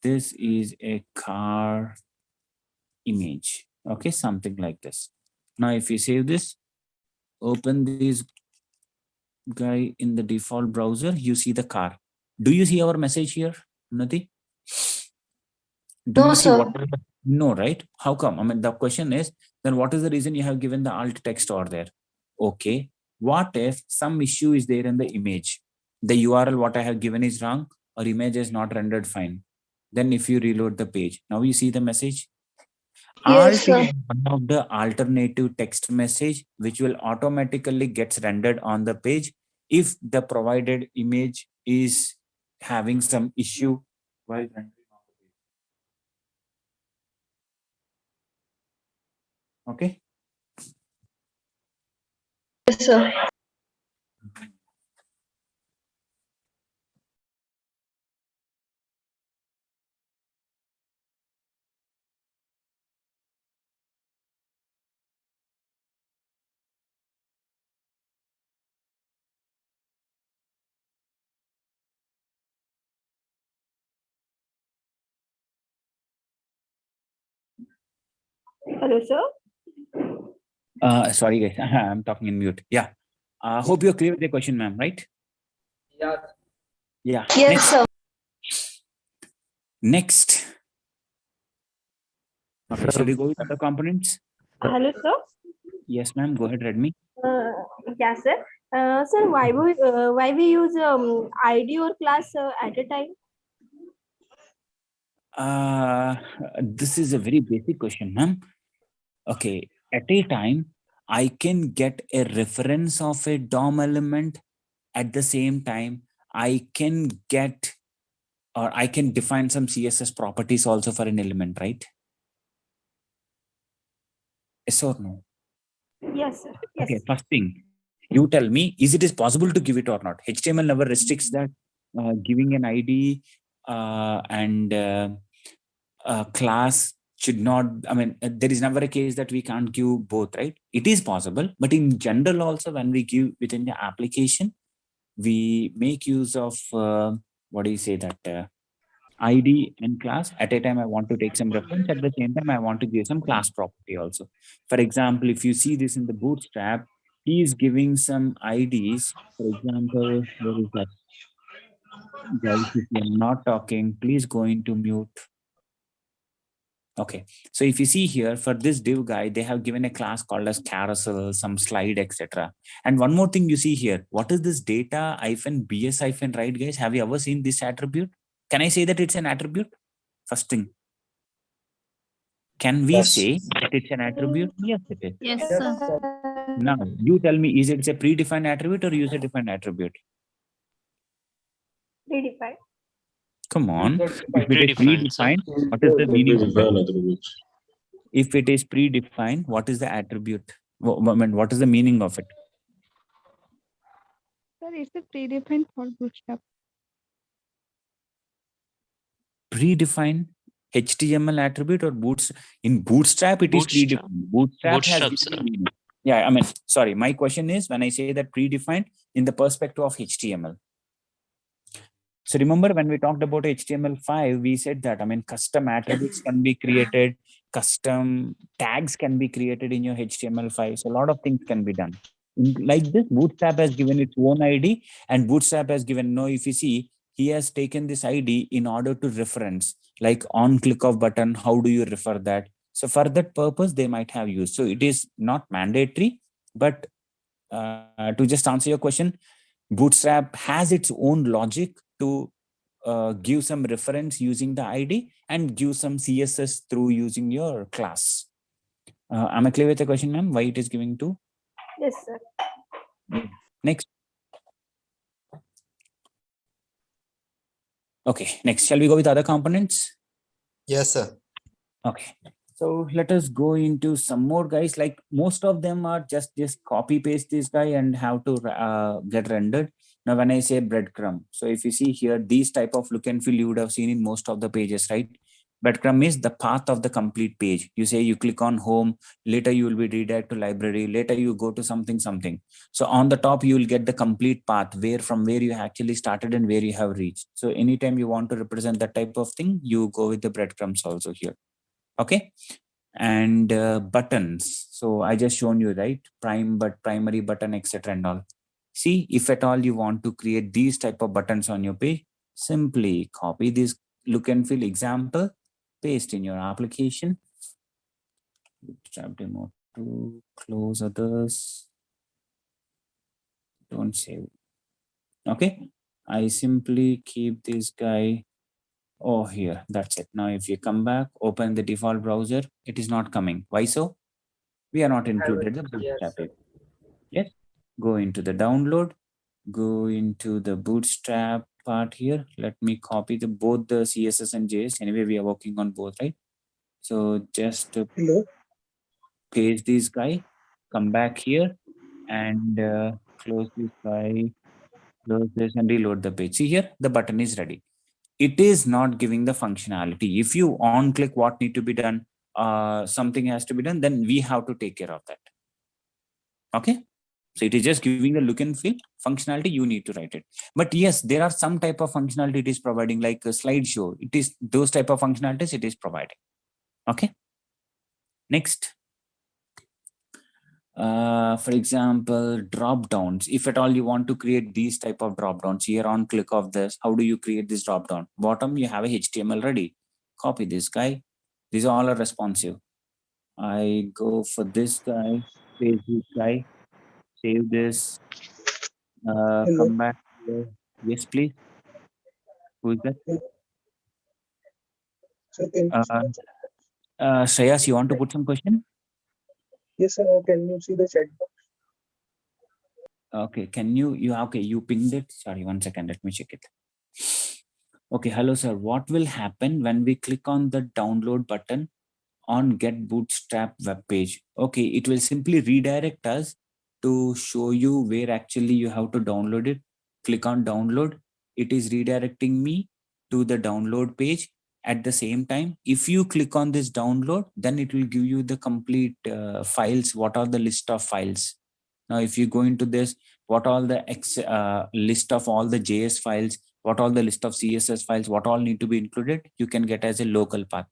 this is a car image. Okay, something like this. Now, if you save this, open this guy in the default browser, you see the car. Do you see our message here, Nati? Do No, you see sir. what? No, right? How come? I mean, the question is, then what is the reason you have given the alt text over there? Okay. What if some issue is there in the image? The URL what I have given is wrong or image is not rendered fine. Then if you reload the page, now you see the message. Yes, Alt sir. is one of the alternative text message which will automatically gets rendered on the page if the provided image is having some issue while rendering on the page. Okay. Yes, sir. Hello, sir. Sorry guys, I'm talking in mute. Yeah. Hope you're clear with the question, ma'am, right? Yeah. Yeah. Yes, Next. sir. Next. Okay, should we go with other components? Hello, sir. Yes, ma'am. Go ahead, Redmi. Yes, sir. Sir, why we use ID or class at a time? This is a very basic question, ma'am. Okay, at a time, I can get a reference of a DOM element. At the same time, I can get or I can define some CSS properties also for an element, right? Yes or no? Yes, sir. Yes. Okay, first thing, you tell me, is it possible to give it or not? HTML never restricts that giving an ID and class should not, I mean, there is never a case that we can't give both, right? It is possible, but in general also when we give within the application, we make use of, what do you say that, ID and class. At a time, I want to take some reference. At the same time, I want to give some class property also. For example, if you see this in the Bootstrap, he is giving some IDs. For example, where is that? Guys, if you're not talking, please go into mute. Okay, so if you see here for this div guy, they have given a class called as carousel, some slide, etc. And one more thing you see here, what is this data -bs -right, guys? Have you ever seen this attribute? Can I say that it's an attribute? First thing. Can we Yes. say that it's an attribute? Yes, it is. Yes, Yes, sir. sir. Now, you tell me, is it a predefined attribute or user-defined attribute? Predefined. Come on. If it is Predefined, sir. predefined, what is the meaning of Predefined it? attributes. If it is predefined, what is the attribute? I mean, what is the meaning of it? Sir, it's a predefined for Bootstrap. Predefined HTML attribute or in Bootstrap, it is Bootstrap. predefined. Bootstrap has Bootstrap, given sir. a meaning. Yeah, I mean, sorry. My question is when I say that predefined in the perspective of HTML. So remember when we talked about HTML5, we said that, I mean, custom attributes can be created, custom tags can be created in your HTML5. So a lot of things can be done. Like this, Bootstrap has given its own ID and Bootstrap has given, no, if you see, he has taken this ID in order to reference, like on click of button, how do you refer that? So for that purpose, they might have used. So it is not mandatory, but to just answer your question, Bootstrap has its own logic to give some reference using the ID and give some CSS through using your class. Am I clear with the question, ma'am? Why it is giving to? Yes, sir. Next. Okay, next. Shall we go with other components? Yes, sir. Okay. So let us go into some more guys. Like most of them are just copy paste this guy and have to get rendered. Now, when I say breadcrumb, so if you see here, these type of look and feel you would have seen in most of the pages, right? Breadcrumb is the path of the complete page. You say you click on home, later you will be redirected to library, later you go to something. So on the top, you will get the complete path from where you actually started and where you have reached. So anytime you want to represent that type of thing, you go with the breadcrumbs also here. Okay. And buttons. So I just shown you, right? Primary button, etc. and all. See, if at all you want to create these type of buttons on your page, simply copy this look and feel example, paste in your application. Bootstrap demo to close others. Don't save. Okay. I simply keep this guy. Oh, here, that's it. Now, if you come back, open the default browser, it is not coming. Why so? We are not included the Bootstrap. Yes. Yes. Go into the download, go into the Bootstrap part here. Let me copy both the CSS and JS. Anyway, we are working on both, right? So just Hello. paste this guy, come back here and close this guy, close this and reload the page. See here, the button is ready. It is not giving the functionality. If you on click what need to be done, something has to be done, then we have to take care of that. Okay. So it is just giving the look and feel functionality, you need to write it. But yes, there are some type of functionality it is providing, like a slideshow. It is those type of functionalities it is providing. Okay. Next. For example, drop downs. If at all you want to create these type of drop downs, here on click of this, how do you create this drop down? Bottom, you have a HTML ready. Copy this guy. These all are responsive. I go for this guy, paste this guy, save this, Hello. come back here. Yes, please. Who is that? So can Shreyas, you want to put some question? yes, sir. Can you see the chat box? Okay, can you pinged it? Sorry, 1 second, let me check it. Okay, hello sir. What will happen when we click on the download button on Get Bootstrap web page? Okay, it will simply redirect us to show you where actually you have to download it. Click on download. It is redirecting me to the download page. At the same time, if you click on this download, then it will give you the complete files. What are the list of files? Now, if you go into this, what all the list of all the JS files, what all the list of CSS files, what all need to be included, you can get as a local path.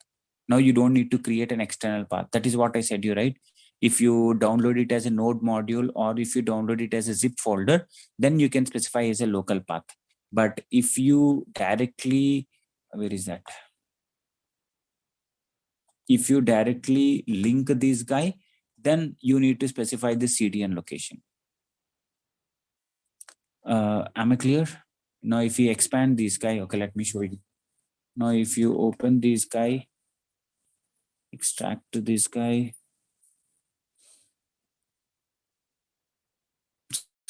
Now you don't need to create an external path. That is what I said you, right? If you download it as a node module or if you download it as a zip folder, then you can specify as a local path. But if you directly, where is that? If you directly link this guy, then you need to specify the CDN location. Am I clear? Now, if you expand this guy, okay, let me show you. Now, if you open this guy, extract to this guy.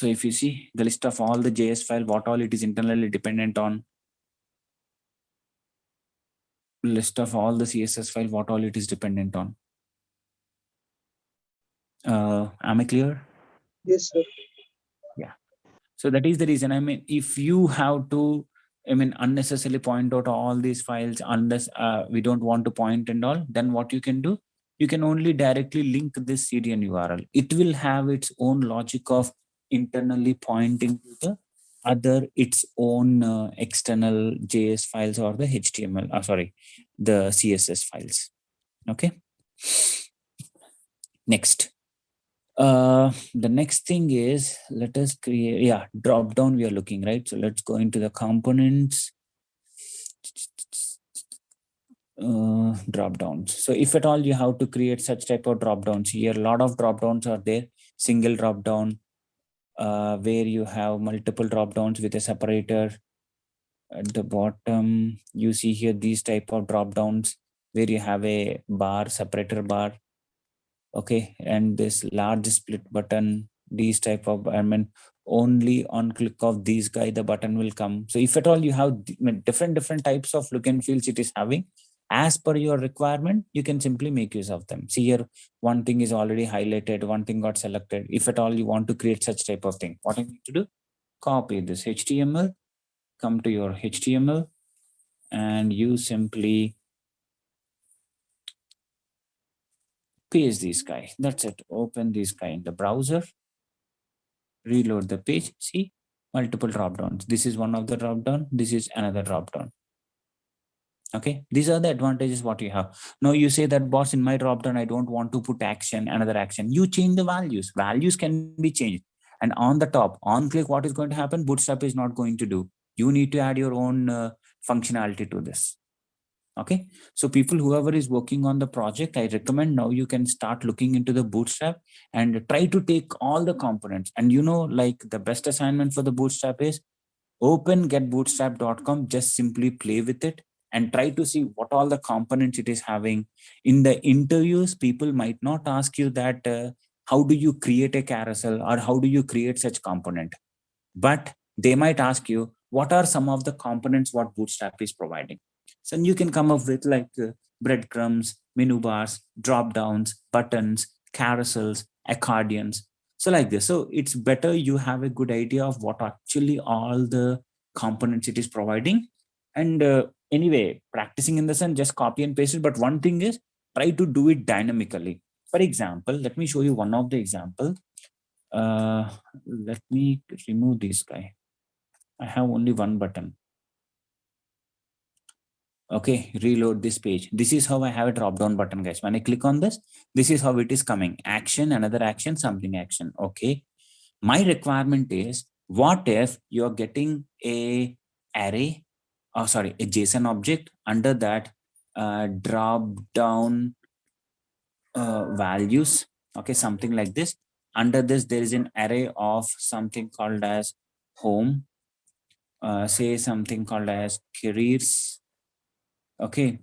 So if you see the list of all the JS file, what all it is internally dependent on, list of all the CSS file, what all it is dependent on. Am I clear? Yes, sir. So that is the reason. I mean, if you have to, unnecessarily point out all these files, unless we don't want to point and all, then what you can do, you can only directly link this CDN URL. It will have its own logic of internally pointing to the other, its own external JS files or the HTML, the CSS files. Okay. Next. The next thing is, let us create, drop down we are looking, right? So let's go into the components, drop downs. So if at all you have to create such type of drop downs, here a lot of drop downs are there. Single drop down, where you have multiple drop downs with a separator. At the bottom, you see here these type of drop downs where you have a bar, separator bar. Okay, and this large split button, these type of, only on click of these guy the button will come. So if at all you have different types of look and feels it is having, as per your requirement, you can simply make use of them. See here, one thing is already highlighted, one thing got selected. If at all you want to create such type of thing, what I need to do, copy this HTML, come to your HTML, and you simply paste this guy. That's it. Open this guy in the browser, reload the page. See, multiple drop downs. This is one of the drop down. This is another drop down. Okay, these are the advantages what you have. Now you say that, boss, in my drop down I don't want to put action, another action. You change the values. Values can be changed. And on the top, on click, what is going to happen? Bootstrap is not going to do. You need to add your own functionality to this. Okay, so people, whoever is working on the project, I recommend now you can start looking into the Bootstrap and try to take all the components. And like the best assignment for the Bootstrap is open getbootstrap.com, just simply play with it and try to see what all the components it is having. In the interviews, people might not ask you that how do you create a carousel or how do you create such component, but they might ask you what are some of the components what Bootstrap is providing. So you can come up with like breadcrumbs, menu bars, drop downs, buttons, carousels, accordions. So like this. So it's better you have a good idea of what actually all the components it is providing. And anyway, practicing in the sense, just copy and paste it. But one thing is, try to do it dynamically. For example, let me show you one of the example. Let me remove this guy. I have only one button. Okay, reload this page. This is how I have a drop down button, guys. When I click on this, this is how it is coming. Action, another action, something action. Okay. My requirement is, what if you're getting a array, a JSON object, under that drop down values. Okay, something like this. Under this, there is an array of something called as home. Say something called as careers. Okay,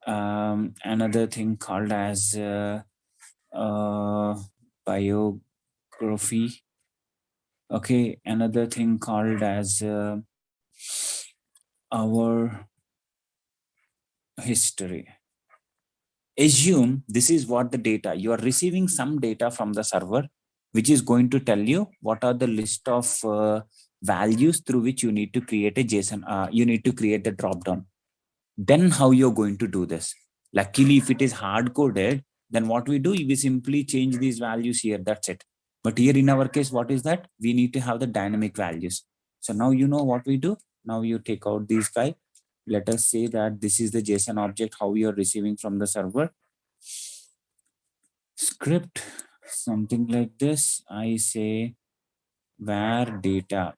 another thing called as biography. Okay, another thing called as our history. Assume this is what the data, you are receiving some data from the server, which is going to tell you what are the list of values through which you need to create a JSON, you need to create the drop down. Then how you're going to do this? Luckily, if it is hard coded, then what we do, we simply change these values here. That's it. But here in our case, what is that? We need to have the dynamic values. So now you know what we do. Now you take out these guys. Let us say that this is the JSON object, how you're receiving from the server. Script, something like this. I say where data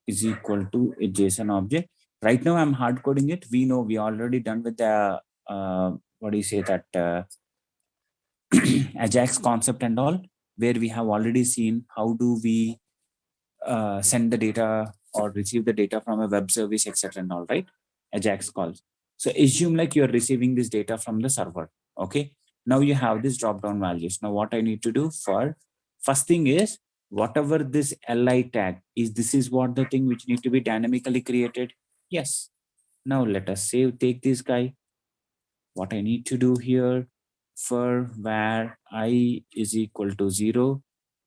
is equal to a JSON object. Right now I'm hard coding it. We know we already done with the what do you say that Ajax concept and all, where we have already seen how do we send the data or receive the data from a web service, etc. and all, right? Ajax calls. So assume like you're receiving this data from the server. Okay. Now you have this drop down values. Now what I need to do for first thing is whatever this li tag is, this is what the thing which need to be dynamically created. Yes. Now let us save, take this guy. What I need to do here for var I is equal to 0,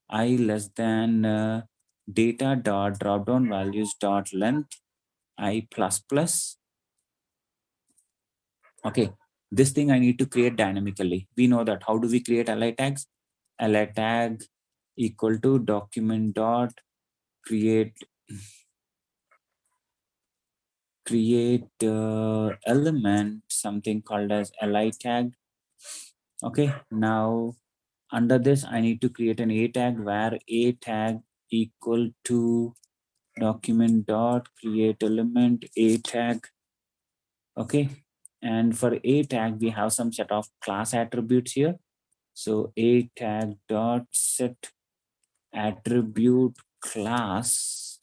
I less than data dot drop down values dot length I plus plus. Okay, this thing I need to create dynamically. We know that. How do we create li tags? Li tag equal to document dot create element, something called as li tag. Okay, now under this I need to create an a tag where a tag equal to document dot create element a tag. Okay, and for a tag we have some set of class attributes here. So a tag dot set attribute class,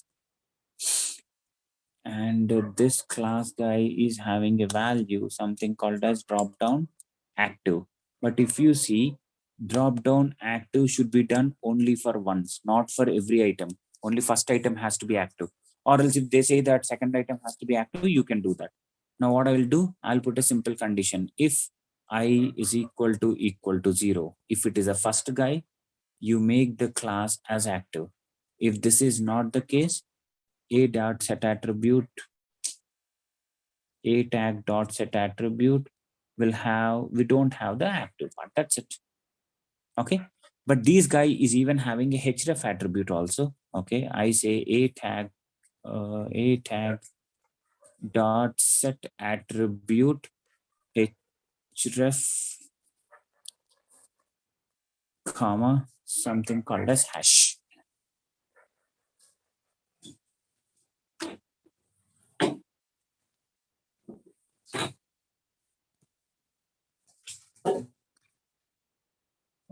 and this class guy is having a value something called as drop down active. But if you see, drop down active should be done only for once, not for every item. Only first item has to be active, or else if they say that second item has to be active, you can do that. Now what I will do, I'll put a simple condition. If I is equal to 0, if it is a first guy, you make the class as active. If this is not the case, a dot set attribute, a tag dot set attribute will have, we don't have the active part. That's it. Okay, but this guy is even having a href attribute also. Okay, I say a tag dot set attribute href comma something called as hash.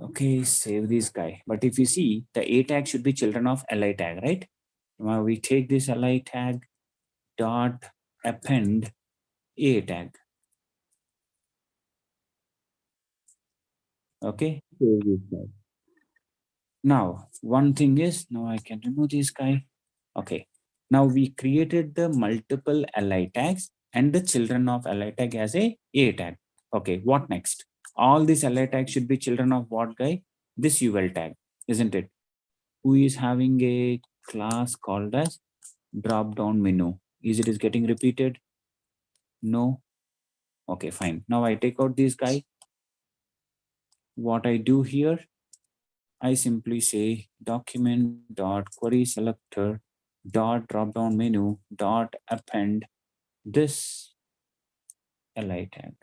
Okay, save this guy. But if you see, the a tag should be children of li tag, right? Now we take this li tag dot append a tag. Okay, save this guy. Now one thing is, now I can remove this guy. Okay, now we created the multiple li tags and the children of li tag as a tag. Okay, what next? All these li tags should be children of what guy? This ul tag, isn't it? Who is having a class called as drop down menu. Is it is getting repeated? No. Okay, fine. Now I take out this guy. What I do here, I simply say document dot query selector dot drop down menu dot append this li tag.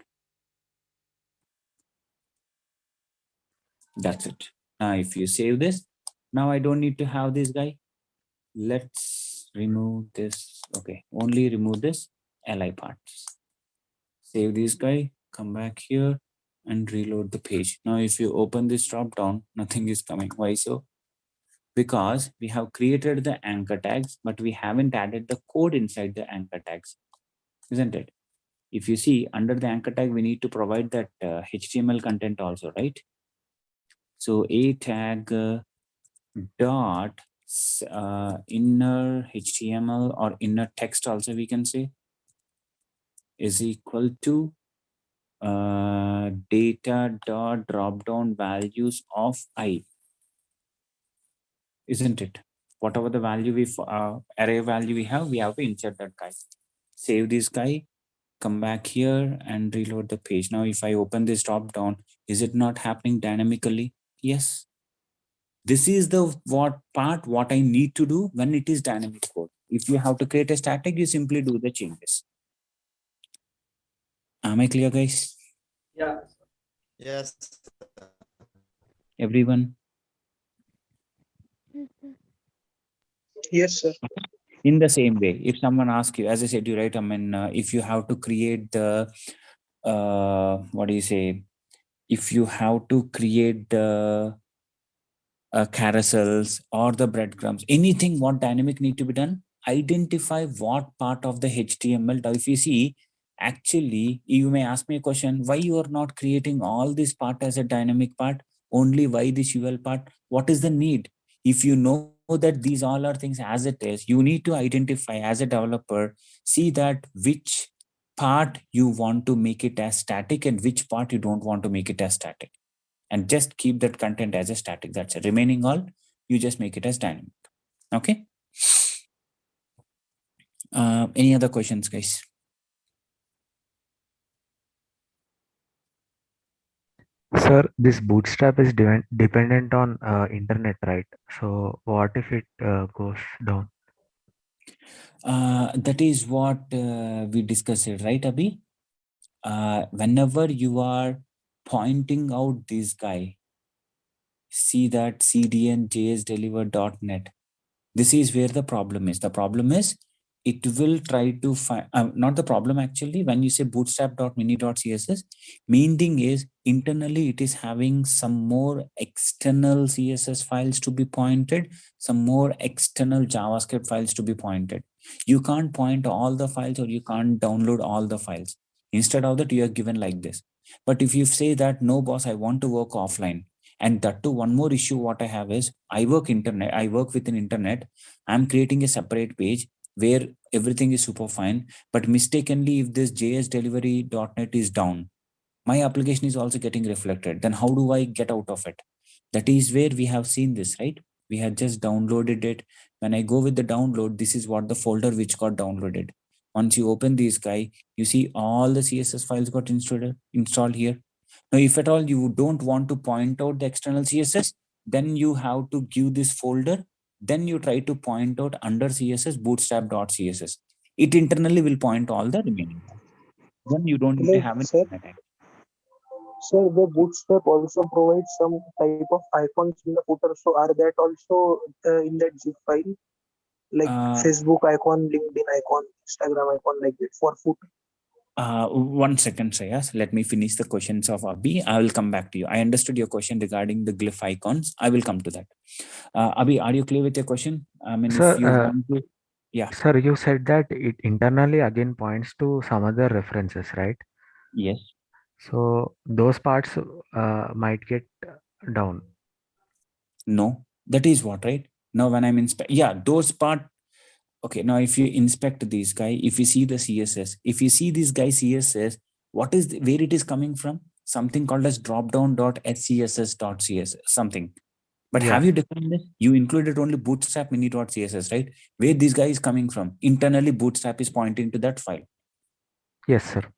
That's it. Now if you save this, now I don't need to have this guy. Let's remove this. Okay, only remove this li parts. Save this guy, come back here and reload the page. Now if you open this drop down, nothing is coming. Why so? Because we have created the anchor tags, but we haven't added the code inside the anchor tags, isn't it? If you see under the anchor tag, we need to provide that HTML content also, right? So a tag dot inner HTML or inner text also we can say is equal to data dot drop down values of I, isn't it? Whatever the value we array value we have to insert that guy. Save this guy, come back here and reload the page. Now if I open this drop down, is it not happening dynamically? Yes. This is the what I need to do when it is dynamic code. If you have to create a static, you simply do the changes. Am I clear, guys? Yeah. Yes. Everyone? Yes, sir. In the same way, if someone asks you, as I said, you right, I mean, if you have to create the, what do you say? If you have to create the carousels or the breadcrumbs, anything what dynamic need to be done, identify what part of the HTML. If you see, Actually, you may ask me a question, why you are not creating all this part as a dynamic part, only why this UL part? What is the need? If you know that these all are things as it is, you need to identify as a developer, see that which part you want to make it as static and which part you don't want to make it as static. And just keep that content as a static. That's it. Remaining all, you just make it as dynamic. Okay. Any other questions, guys? Sir, this bootstrap is dependent on internet, right? So what if it goes down? That is what we discussed, right, Abhi? Whenever you are pointing out this guy, see that cdn.jsdeliver.net. This is where the problem is. The problem is it will try to find, not the problem actually, when you say bootstrap.mini.css, main thing is internally it is having some more external CSS files to be pointed, some more external JavaScript files to be pointed. You can't point all the files or you can't download all the files. Instead of that, you are given like this. But if you say that, no boss, I want to work offline, and that too, one more issue what I have is I work with an internet. I'm creating a separate page where everything is super fine, but mistakenly if this jsdelivery.net is down, my application is also getting reflected. Then how do I get out of it? That is where we have seen this, right? We had just downloaded it. When I go with the download, this is what the folder which got downloaded. Once you open this guy, you see all the CSS files got installed here. Now, if at all you don't want to point out the external CSS, then you have to give this folder. Then you try to point out under CSS bootstrap.css. It internally will point all the remaining. Then you don't need to have Sir, sir, the Bootstrap also provides some type of icons in the footer. So are that also in that zip file? Like Facebook icon, LinkedIn icon, Instagram icon, like that for footer? 1 second, Shreyas. Let me finish the questions of Abhi. I will come back to you. I understood your question regarding the glyph icons. I will come to that. Abhi, are you clear with your question? I mean, Sir, if you want to, yeah. Sir, you said that it internally again points to some other references, right? Yes. So those parts might get down. No, that is what, right? Now when I'm those part. Okay, now if you inspect this guy, if you see the CSS, if you see this guy CSS, where it is coming from? Something called as dropdown.scss.css, something. But Yeah. have you defined this? You included only bootstrap mini.css, right? Where this guy is coming from? Internally, bootstrap is pointing to that file. Yes, sir.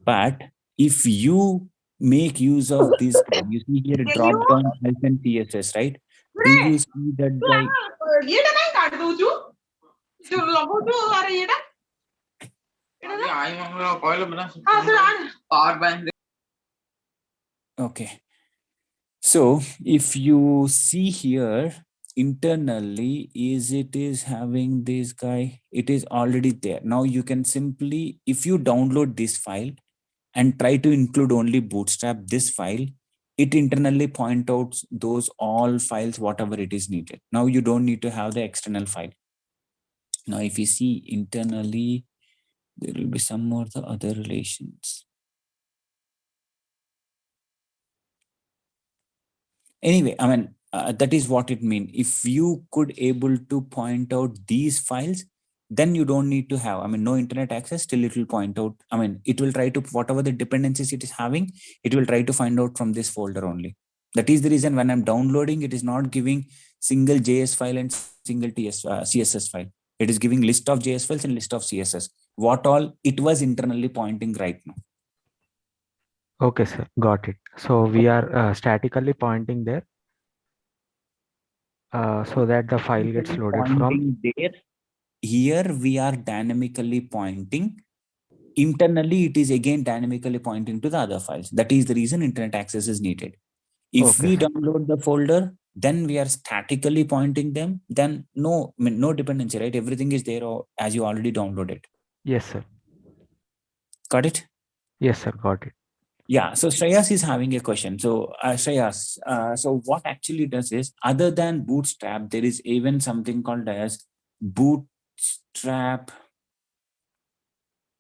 But if you make use of this, you see here dropdown -css, right? Do you see that guy? Okay. So if you see here internally, it is having this guy, it is already there. Now you can simply, if you download this file and try to include only bootstrap this file, it internally point out those all files, whatever it is needed. Now you don't need to have the external file. Now if you see internally, there will be some more the other relations. Anyway, I mean, that is what it means. If you could able to point out these files, then you don't need to have, I mean, no internet access, still it will point out, I mean, it will try to, whatever the dependencies it is having, it will try to find out from this folder only. That is the reason when I'm downloading, it is not giving single JS file and single CSS file. It is giving list of JS files and list of CSS. What all it was internally pointing right now. Okay, sir. Got it. So we are statically pointing there so that the file gets loaded from there. Here we are dynamically pointing. Internally, it is again dynamically pointing to the other files. That is the reason internet access is needed. If we download the folder, then we are statically pointing them. Then no dependency, right? Everything is there as you already downloaded. Yes, sir. Got it? Yes, sir. Got it. Yeah, so Shreyas is having a question. So Shreyas, so what actually does is, other than Bootstrap, there is even something called as Bootstrap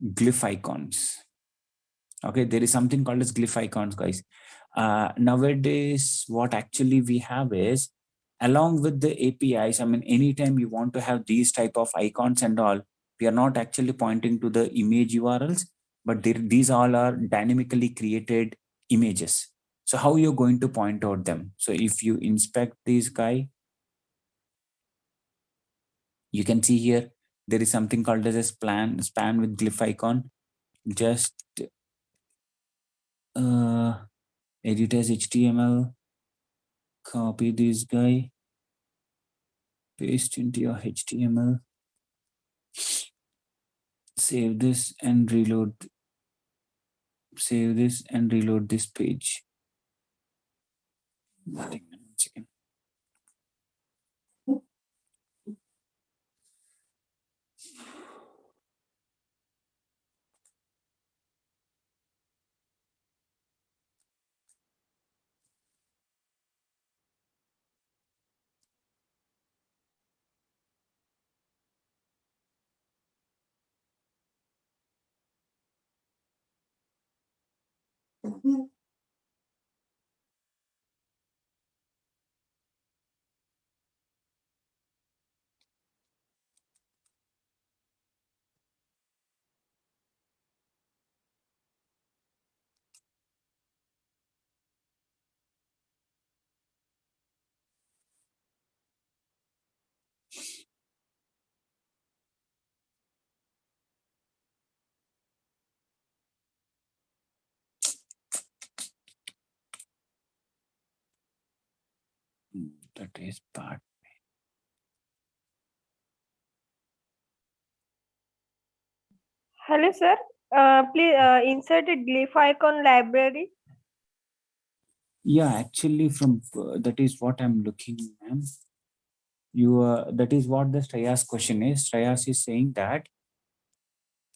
glyph icons. Okay, there is something called as glyph icons, guys. Nowadays, what actually we have is, along with the APIs, I mean, anytime you want to have these type of icons and all, we are not actually pointing to the image URLs, but these all are dynamically created images. So how you're going to point out them? So if you inspect this guy, you can see here, there is something called as a span with glyph icon. Just edit as HTML, copy this guy, paste into your HTML, save this and reload. Save this and reload this page. Nothing, one second. That is part. Hello, sir. Please insert a glyph icon library. Yeah, actually, from that is what I'm looking, ma'am. That is what the Shreyas question is. Shreyas is saying that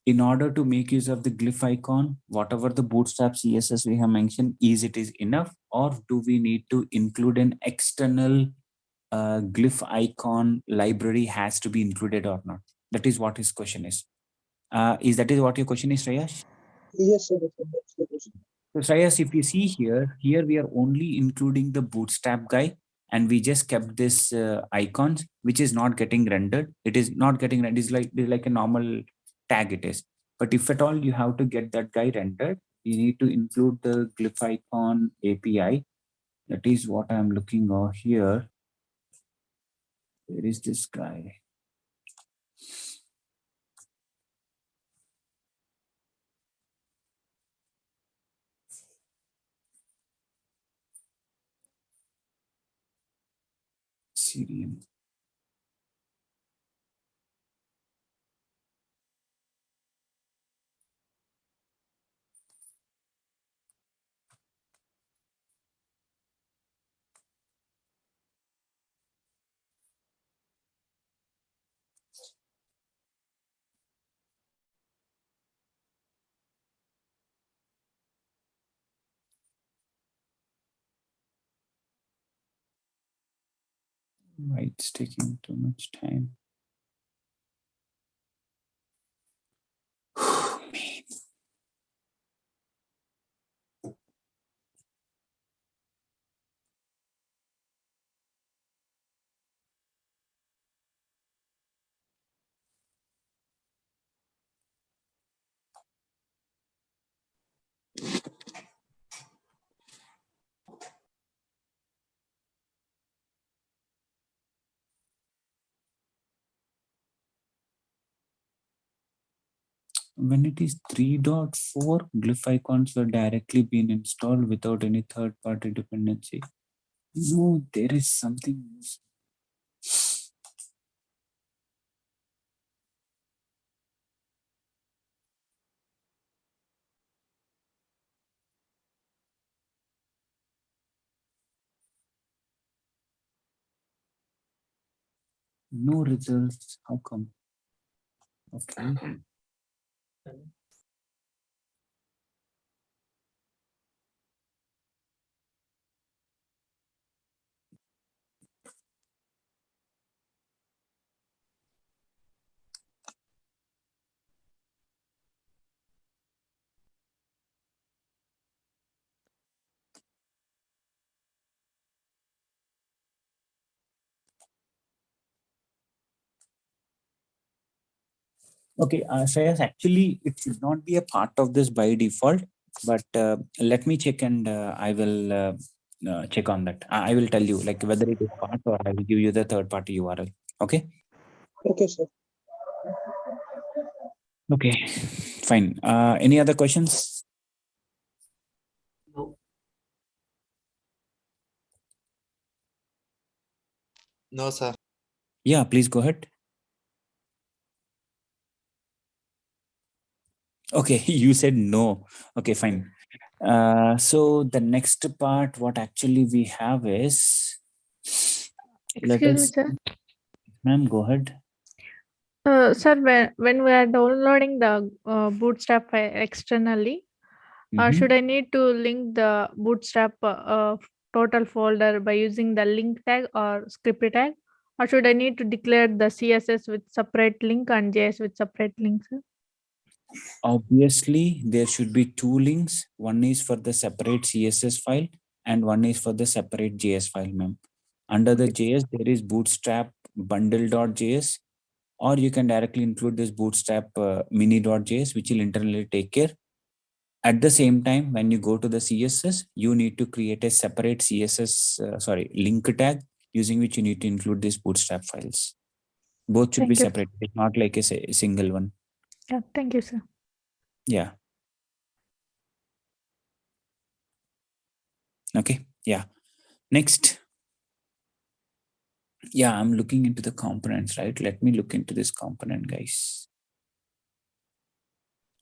in order to make use of the glyph icon, whatever the Bootstrap CSS we have mentioned, is enough, or do we need to include an external glyph icon library has to be included or not? That is what his question is. Is what your question is, Shreyas? Yes, sir. That's the question. So Shreyas, if you see here we are only including the Bootstrap guy, and we just kept this icons, which is not getting rendered. It is not getting rendered. It is like a normal tag it is. But if at all you have to get that guy rendered, you need to include the glyph icon API. That is what I'm looking over here. Where is this guy? Syrian. Right, it's taking too much time. When it is 3.4, glyph icons were directly being installed without any third-party dependency. No, there is something. No results. How come? Okay. Okay, Shreyas, actually, it should not be a part of this by default, but let me check and I will check on that. I will tell you like whether it is part or I will give you the third party URL. Okay. Okay, sir. Okay, fine. Any other questions? No, sir. Yeah, please go ahead. Okay, you said no. Okay, fine. So the next part, what actually we have is, let Excuse me, us, sir. ma'am, go ahead. Sir, when we are downloading the Bootstrap file externally, Mhm. should I need to link the Bootstrap total folder by using the link tag or script tag? Or should I need to declare the CSS with separate link and JS with separate link, sir? Obviously, there should be two links. One is for the separate CSS file and one is for the separate JS file, ma'am. Under the JS, there is bootstrap bundle.js, or you can directly include this bootstrap mini.js, which will internally take care. At the same time, when you go to the CSS, you need to create a separate CSS, link tag using which you need to include these bootstrap files. Both should be Thank you. separate. It's not like a single one. Yeah, thank you, sir. Yeah. Okay. Yeah. Next. Yeah, I'm looking into the components, right? Let me look into this component, guys.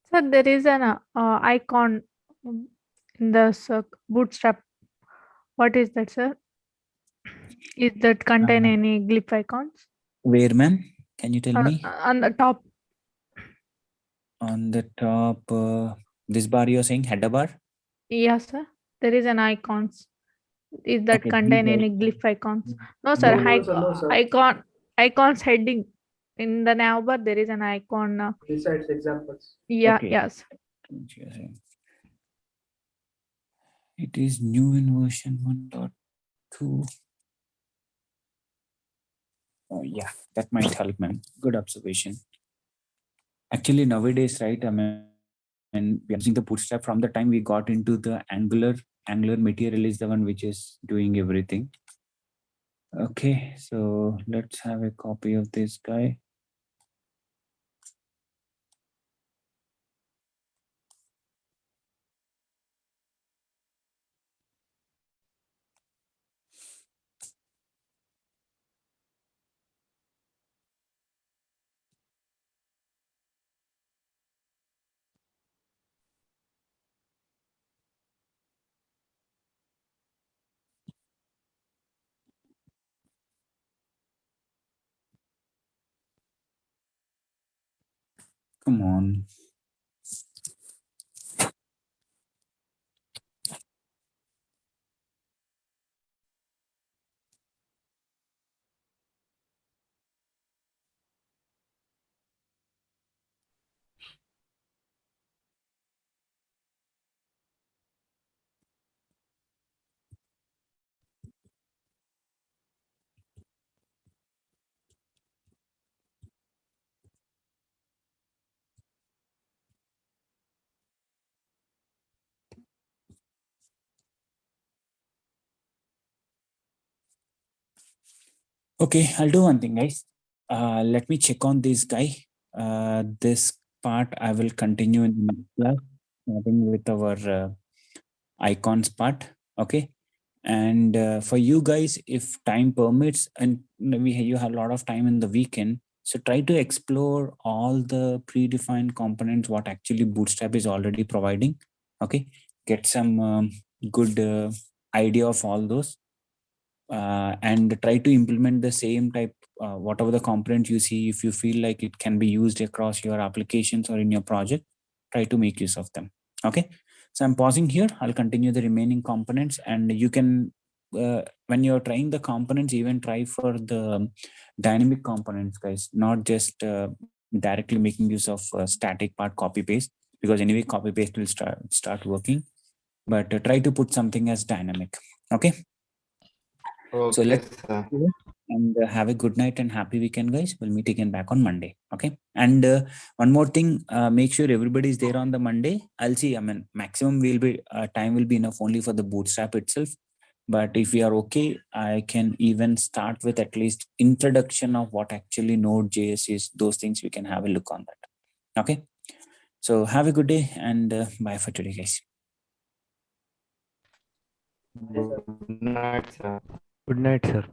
Sir, there is an icon in the Bootstrap. What is that, sir? Is that contain any glyph icons? Where, ma'am? Can you tell me? On the top. On the top, this bar you're saying header bar? Yes, sir. There is an icons. Is that Okay, contain these any glyph icons? No, sir. No, sir. Icons heading. In the navbar, there is an icon. Besides examples. Yeah, Okay. yes. It is new in version 1.2. Oh, yeah, that might help, ma'am. Good observation. Actually, nowadays, right, I mean, we are using the bootstrap from the time we got into the Angular. Angular material is the one which is doing everything. Okay, so let's have a copy of this guy. Come on. Okay, I'll do one thing, guys. Let me check on this guy. This part I will continue in the next class, starting with our icons part. Okay. And for you guys, if time permits, and you have a lot of time in the weekend, so try to explore all the predefined components what actually Bootstrap is already providing. Okay, get some good idea of all those, and try to implement the same type, whatever the component you see. If you feel like it can be used across your applications or in your project, try to make use of them. Okay, so I'm pausing here. I'll continue the remaining components, and you can, when you're trying the components, even try for the dynamic components, guys, not just directly making use of static part copy paste, because anyway copy paste will start working, but try to put something as dynamic. Okay. So Okay, let's sir. And have a good night and happy weekend, guys. We'll meet again back on Monday. Okay. And one more thing, make sure everybody is there on the Monday. I'll see. I mean, maximum will be time will be enough only for the Bootstrap itself. But if we are okay, I can even start with at least introduction of what actually Node.js is. Those things we can have a look on that. Okay. So have a good day and bye for today, guys. Good night, sir. Good night, sir.